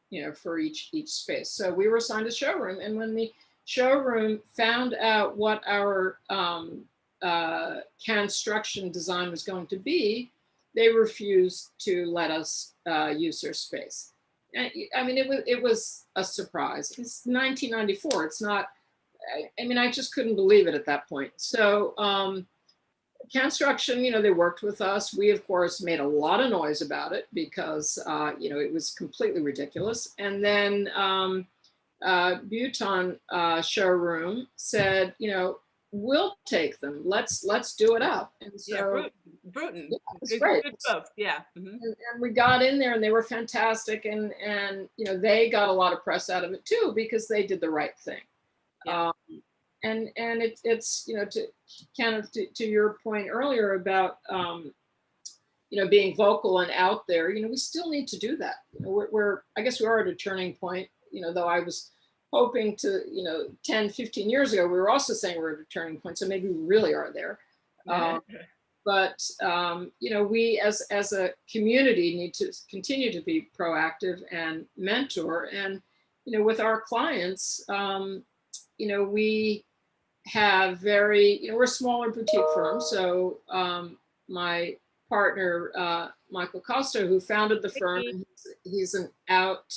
you know, for each space. So we were assigned a showroom, and when the showroom found out what our construction design was going to be, they refused to let us use their space. And, I mean, it was a surprise. It's 1994. It's not. I mean, I just couldn't believe it at that point. So construction, you know, they worked with us. We, of course, made a lot of noise about it because, you know, it was completely ridiculous. And then Buton showroom said, you know, we'll take them. Let's do it up. And so, yeah, Bruton. Yeah, it's great. Good folks. Yeah. Mm-hmm. And we got in there, and they were fantastic. And you know, they got a lot of press out of it too, because they did the right thing. Yeah. And it's, you know, to kind of to your point earlier about, you know, being vocal and out there, you know, we still need to do that. You know, I guess we are at a turning point, you know, though I was hoping to, you know, 10, 15 years ago, we were also saying we're at a turning point. So maybe we really are there. But, you know, we as a community need to continue to be proactive and mentor. And, you know, with our clients, you know, we have you know, we're a smaller boutique firm. So my partner, Michael Kostow, who founded the firm, he's an out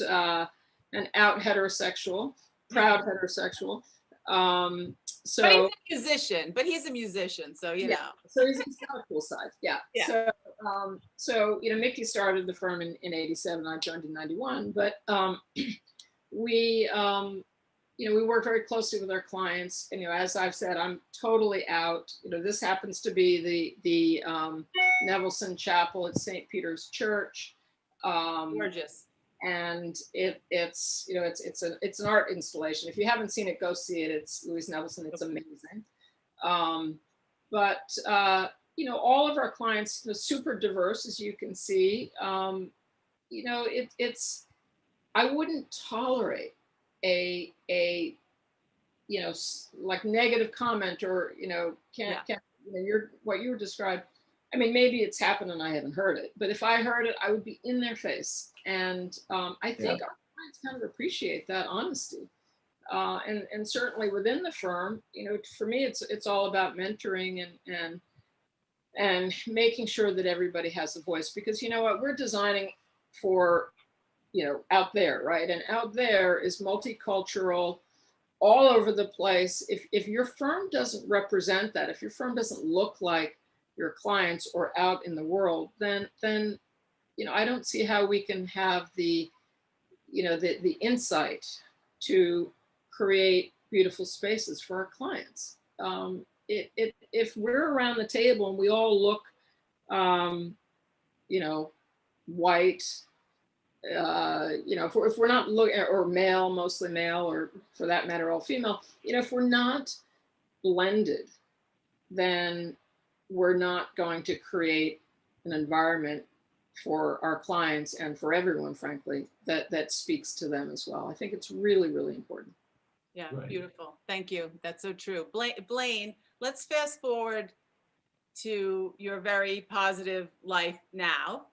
heterosexual, proud heterosexual. So, but he's a musician. So, you know. So he's got a cool side. Yeah. So, you know, Mickey started the firm in 87. I joined in 91. But we, we work very closely with our clients. And, as I've said, I'm totally out. This happens to be the Nevilleson Chapel at St. Peter's Church. Gorgeous. And it's an art installation. If you haven't seen it, go see it. It's Louise Nevilleson. It's amazing. But all of our clients, super diverse, as you can see. I wouldn't tolerate a like negative comment or what you were described. I mean, maybe it's happened and I haven't heard it, but if I heard it, I would be in their face. And I think our clients kind of appreciate that honesty. And certainly within the firm, for me, it's all about mentoring and making sure that everybody has a voice, because you know what, we're designing for, out there, right? And out there is multicultural, all over the place. If your firm doesn't represent that, if your firm doesn't look like your clients or out in the world, then I don't see how we can have the insight to create beautiful spaces for our clients. If we're around the table and we all look, white, if we're not looking, or male, mostly male, or for that matter, all female, if we're not blended, then we're not going to create an environment for our clients and for everyone, frankly, that speaks to them as well. I think it's really, really important. Yeah, right. Beautiful. Thank you. That's so true. Blane, let's fast forward to your very positive life now.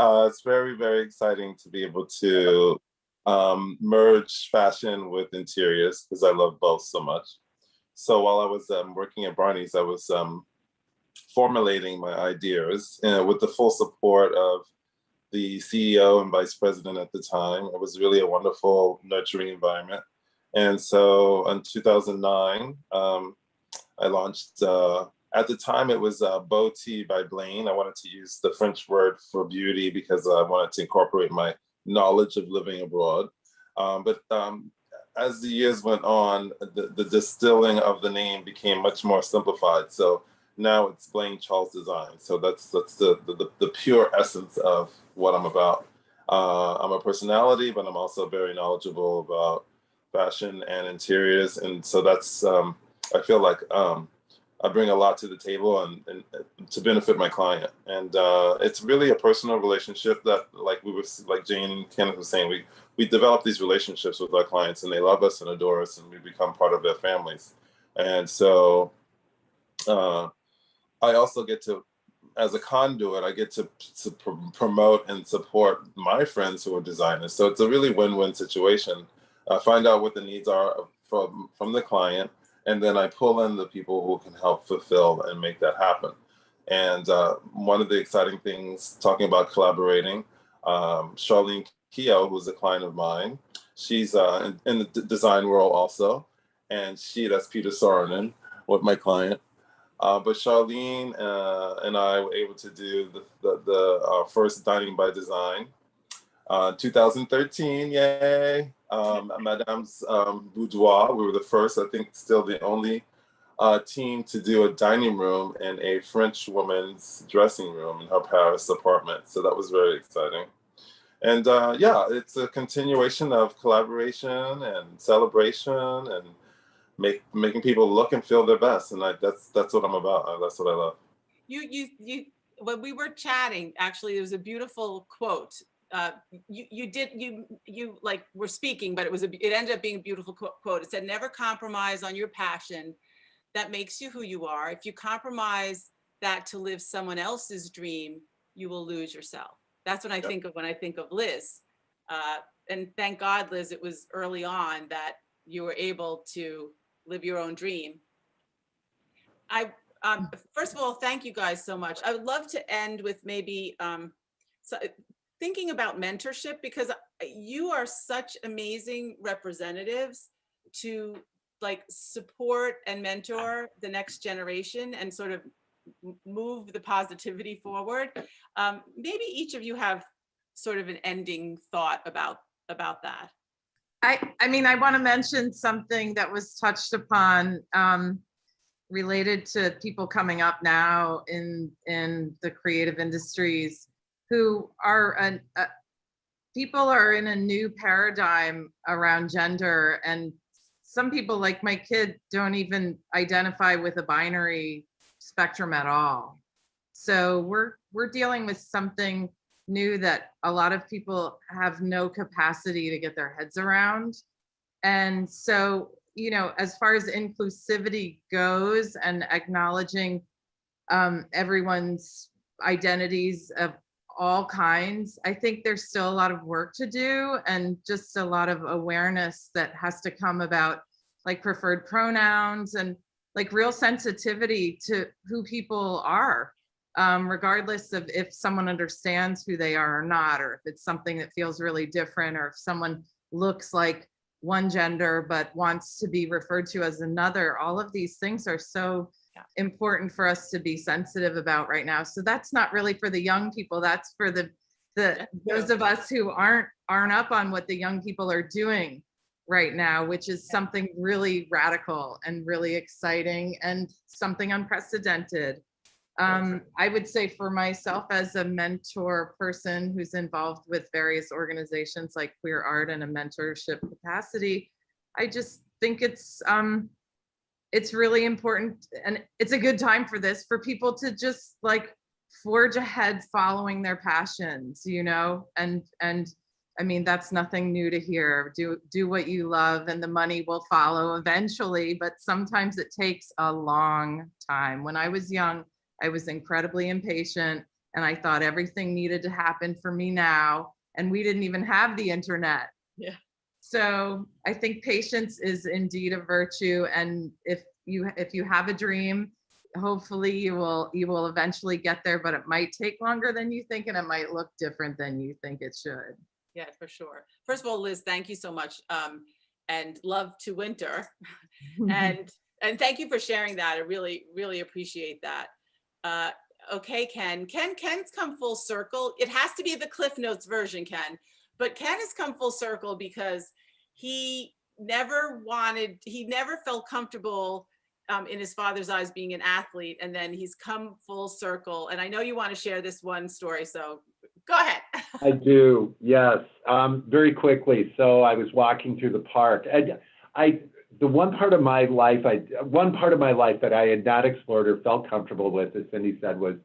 It's very, very exciting to be able to merge fashion with interiors, because I love both so much. So while I was working at Barney's, I was formulating my ideas with the full support of the CEO and vice president at the time. It was really a wonderful, nurturing environment. And so in 2009, I launched, at the time it was Beau Tea by Blane. I wanted to use the French word for beauty because I wanted to incorporate my knowledge of living abroad. But as the years went on, the distilling of the name became much more simplified. So now it's Blane Charles Design. So that's the pure essence of what I'm about. I'm a personality, but I'm also very knowledgeable about fashion and interiors. And so that's, I feel like I bring a lot to the table and to benefit my client. And it's really a personal relationship that, like Jane and Kenneth was saying, we develop these relationships with our clients and they love us and adore us and we become part of their families. And so I also get to, as a conduit, I get to promote and support my friends who are designers. So it's a really win-win situation. I find out what the needs are from the client, and then I pull in the people who can help fulfill and make that happen. And one of the exciting things, talking about collaborating, Charlene Keough, who's a client of mine, she's in the design world also, and that's Peter Saarinen, with my client. But Charlene and I were able to do the first Dining by Design, 2013, yay! Madame's Boudoir. We were the first, I think, still the only team to do a dining room in a French woman's dressing room in her Paris apartment. So that was very exciting. And yeah, it's a continuation of collaboration and celebration and making people look and feel their best, and that's what I'm about. That's what I love. You when we were chatting, actually, there was a beautiful quote. You like were speaking, but it ended up being a beautiful quote. It said, "Never compromise on your passion that makes you who you are. If you compromise that to live someone else's dream, you will lose yourself." That's what I think of when I think of Liz. And thank God, Liz, it was early on that you were able to live your own dream. First of all, thank you guys so much. I would love to end with maybe thinking about mentorship, because you are such amazing representatives to like support and mentor the next generation and sort of move the positivity forward. Maybe each of you have sort of an ending thought about about that? I mean, I want to mention something that was touched upon related to people coming up now in the creative industries who are people are in a new paradigm around gender, and some people, like my kid, don't even identify with a binary spectrum at all. So we're dealing with something new that a lot of people have no capacity to get their heads around. And so, you know, as far as inclusivity goes and acknowledging everyone's identities of all kinds, I think there's still a lot of work to do, and just a lot of awareness that has to come about, like preferred pronouns and like real sensitivity to who people are, regardless of if someone understands who they are or not, or if it's something that feels really different, or if someone looks like one gender but wants to be referred to as another. All of these things are so important for us to be sensitive about right now. So that's not really for the young people. That's for those of us who aren't up on what the young people are doing right now, which is something really radical and really exciting and something unprecedented. I would say for myself, as a mentor person who's involved with various organizations like Queer Art in a mentorship capacity, I just think it's really important, and it's a good time for this, for people to just like forge ahead following their passions, you know, and I mean, that's nothing new to hear. Do what you love and the money will follow eventually, but sometimes it takes a long time. When I was young, I was incredibly impatient, and I thought everything needed to happen for me now, and we didn't even have the internet. Yeah. So I think patience is indeed a virtue, and if you have a dream, hopefully you will eventually get there, but it might take longer than you think, and it might look different than you think it should. Yeah, for sure. First of all, Liz, thank you so much, and love to winter, and thank you for sharing that. I really, really appreciate that. Okay, Ken's come full circle. It has to be the Cliff Notes version, Ken, but Ken has come full circle because he never felt comfortable in his father's eyes being an athlete, and then he's come full circle. And I know you want to share this one story, so go ahead. I do, yes. Very quickly. So I was walking through the park. The one part of my life that I had not explored or felt comfortable with, as Cindy said, was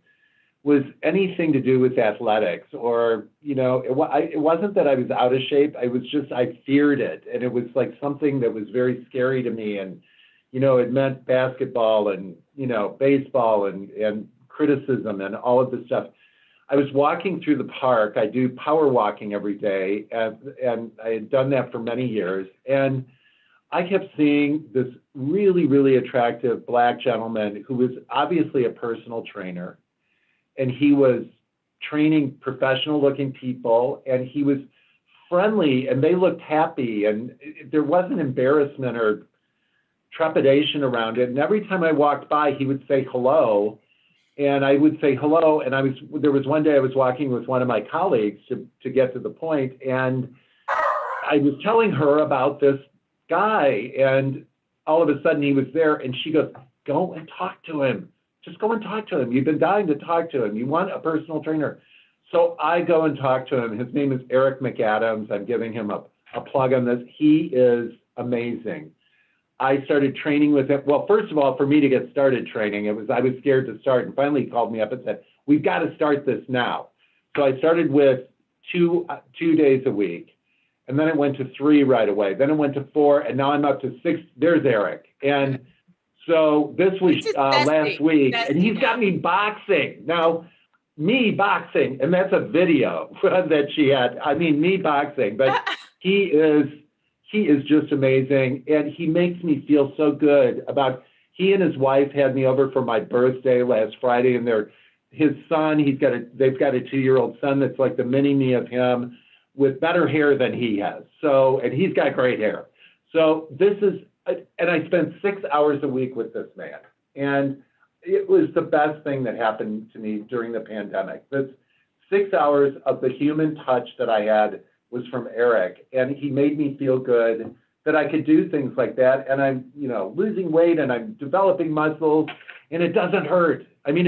anything to do with athletics, or, you know, it wasn't that I was out of shape. I feared it. And it was like something that was very scary to me. And, you know, it meant basketball and, you know, baseball and criticism and all of this stuff. I was walking through the park. I do power walking every day, and I had done that for many years. And I kept seeing this really, really attractive Black gentleman who was obviously a personal trainer, and he was training professional looking people, and he was friendly, and they looked happy, and there wasn't embarrassment or trepidation around it. And every time I walked by, he would say hello, and I would say hello. And there was one day I was walking with one of my colleagues to get to the point, and I was telling her about this guy, and all of a sudden he was there, and she goes, "Go and talk to him. Just go and talk to him. You've been dying to talk to him. You want a personal trainer." So I go and talk to him. His name is Eric McAdams. I'm giving him a plug on this. He is amazing. I started training with him. Well, first of all, for me to get started training, I was scared to start, and finally he called me up and said, "We've got to start this now." So I started with two days a week, and then it went to 3 right away. Then it went to 4, and now I'm up to 6. There's Eric. And so this was last week, and he's got me boxing. Now, me boxing, and that's a video that she had. I mean, me boxing, but he is just amazing, and he makes me feel so good about. He and his wife had me over for my birthday last Friday, and his son. They've got a 2-year-old son that's like the mini me of him, with better hair than he has. So, and he's got great hair. So and I spent 6 hours a week with this man, and it was the best thing that happened to me during the pandemic. This 6 hours of the human touch that I had was from Eric, and he made me feel good that I could do things like that, and I'm, you know, losing weight and I'm developing muscles, and it doesn't hurt. I mean,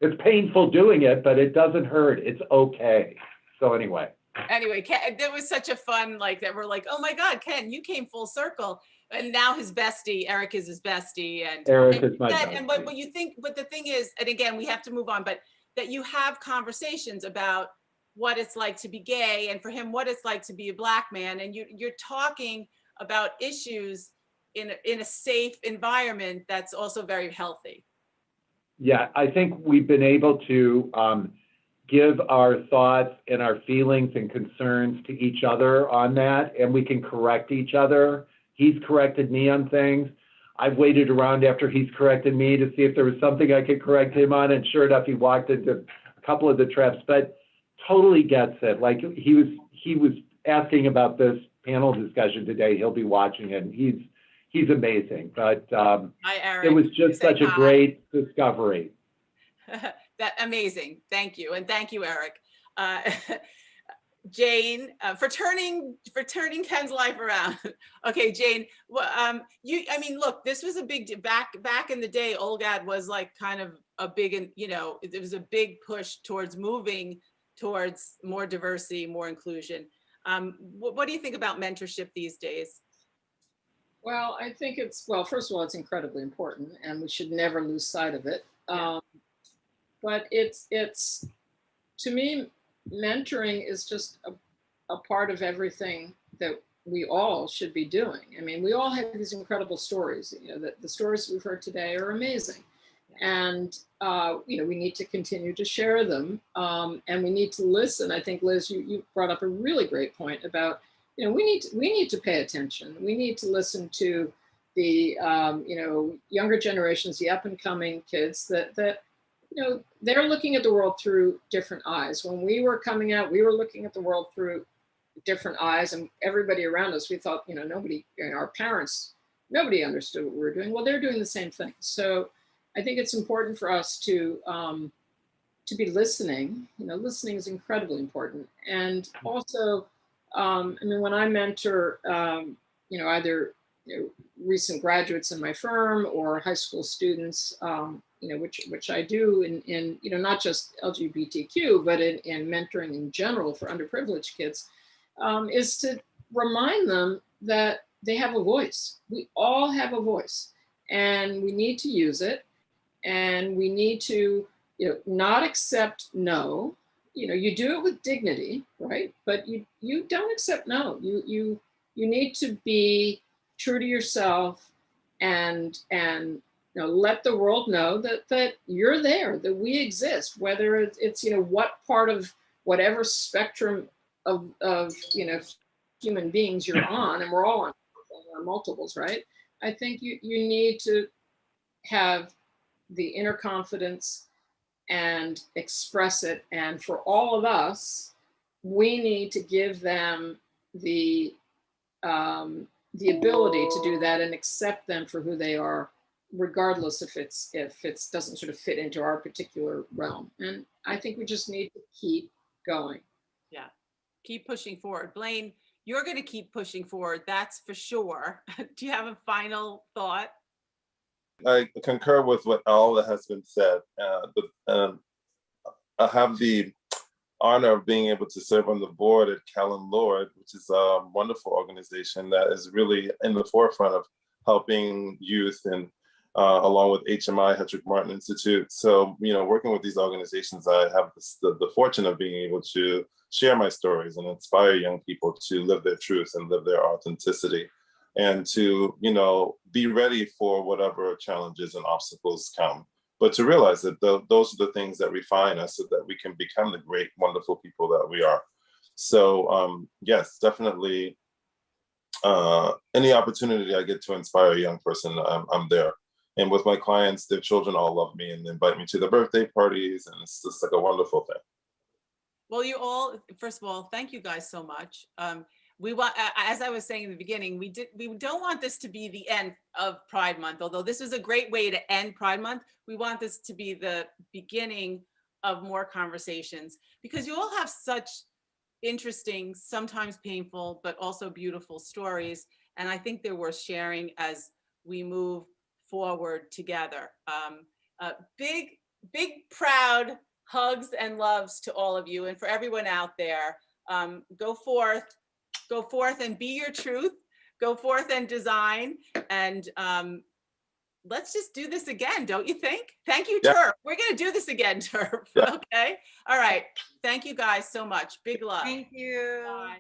it's painful doing it, but it doesn't hurt. It's okay. So anyway. Anyway, Ken, there was such a fun, like, that we're like, oh my God, Ken, you came full circle. And now his bestie, Eric is his bestie. And Eric is my bestie. bestie. And what you think, but the thing is, and again, we have to move on, but that you have conversations about what it's like to be gay, and for him, what it's like to be a Black man. And you're talking about issues in a safe environment that's also very healthy. Yeah, I think we've been able to give our thoughts and our feelings and concerns to each other on that, and we can correct each other. He's corrected me on things. I've waited around after he's corrected me to see if there was something I could correct him on, and sure enough, he walked into a couple of the traps, but totally gets it. Like, he was asking about this panel discussion today. He'll be watching it, and he's amazing. But Hi, Eric. it was just such a great discovery. That amazing. Thank you. And thank you, Eric. Jane, for turning Ken's life around. Okay, Jane, well, I mean, look, this was a big, back in the day, OLGAD was like kind of a big, you know, it was a big push towards moving towards more diversity, more inclusion. What do you think about mentorship these days? Well, I think well, first of all, it's incredibly important, and we should never lose sight of it. Yeah. But it's to me, mentoring is just a part of everything that we all should be doing. I mean, we all have these incredible stories. You know, the stories we've heard today are amazing, and you know, we need to continue to share them, and we need to listen. I think, Liz, you brought up a really great point about, you know, we need to pay attention. We need to listen to the you know, younger generations, the up and coming kids that you know, they're looking at the world through different eyes. When we were coming out, we were looking at the world through different eyes, and everybody around us, we thought, you know, nobody, you know, our parents, nobody understood what we were doing. Well, they're doing the same thing. So I think it's important for us to be listening. You know, listening is incredibly important. And also, I mean, when I mentor, you know, either, you know, recent graduates in my firm or high school students, you know, which I do in you know, not just LGBTQ, but in mentoring in general for underprivileged kids, is to remind them that they have a voice. We all have a voice, and we need to use it, and we need to, you know, not accept no. You know, you do it with dignity, right? But you don't accept no. You need to be true to yourself, and you know, let the world know that you're there, that we exist, whether it's, you know, what part of whatever spectrum of you know, human beings you're on, and we're all on multiples, right? I think you need to have the inner confidence and express it. And for all of us, we need to give them the ability to do that and accept them for who they are, regardless if it doesn't sort of fit into our particular realm. And I think we just need to keep going. Yeah, keep pushing forward. Blane, you're going to keep pushing forward, that's for sure. Do you have a final thought? I concur with what all that has been said. I have the honor of being able to serve on the board at Callan Lord, which is a wonderful organization that is really in the forefront of helping youth, and along with HMI, Hedrick Martin Institute. So, you know, working with these organizations, I have the fortune of being able to share my stories and inspire young people to live their truth and live their authenticity, and to, you know, be ready for whatever challenges and obstacles come, but to realize that those are the things that refine us so that we can become the great, wonderful people that we are. So yes, definitely any opportunity I get to inspire a young person, I'm there. And with my clients, their children all love me and invite me to their birthday parties, and it's just like a wonderful thing. Well, you all, first of all, thank you guys so much. We want, as I was saying in the beginning, we don't want this to be the end of Pride Month, although this is a great way to end Pride Month. We want this to be the beginning of more conversations, because you all have such interesting, sometimes painful, but also beautiful stories. And I think they're worth sharing as we move forward together. Big, proud hugs and loves to all of you. And for everyone out there, go forth and be your truth. Go forth and design. And let's just do this again, don't you think? Thank you, Yeah. Turf. We're going to do this again, Turf. Yeah. Okay. All right. Thank you guys so much. Big love. Thank you. Bye.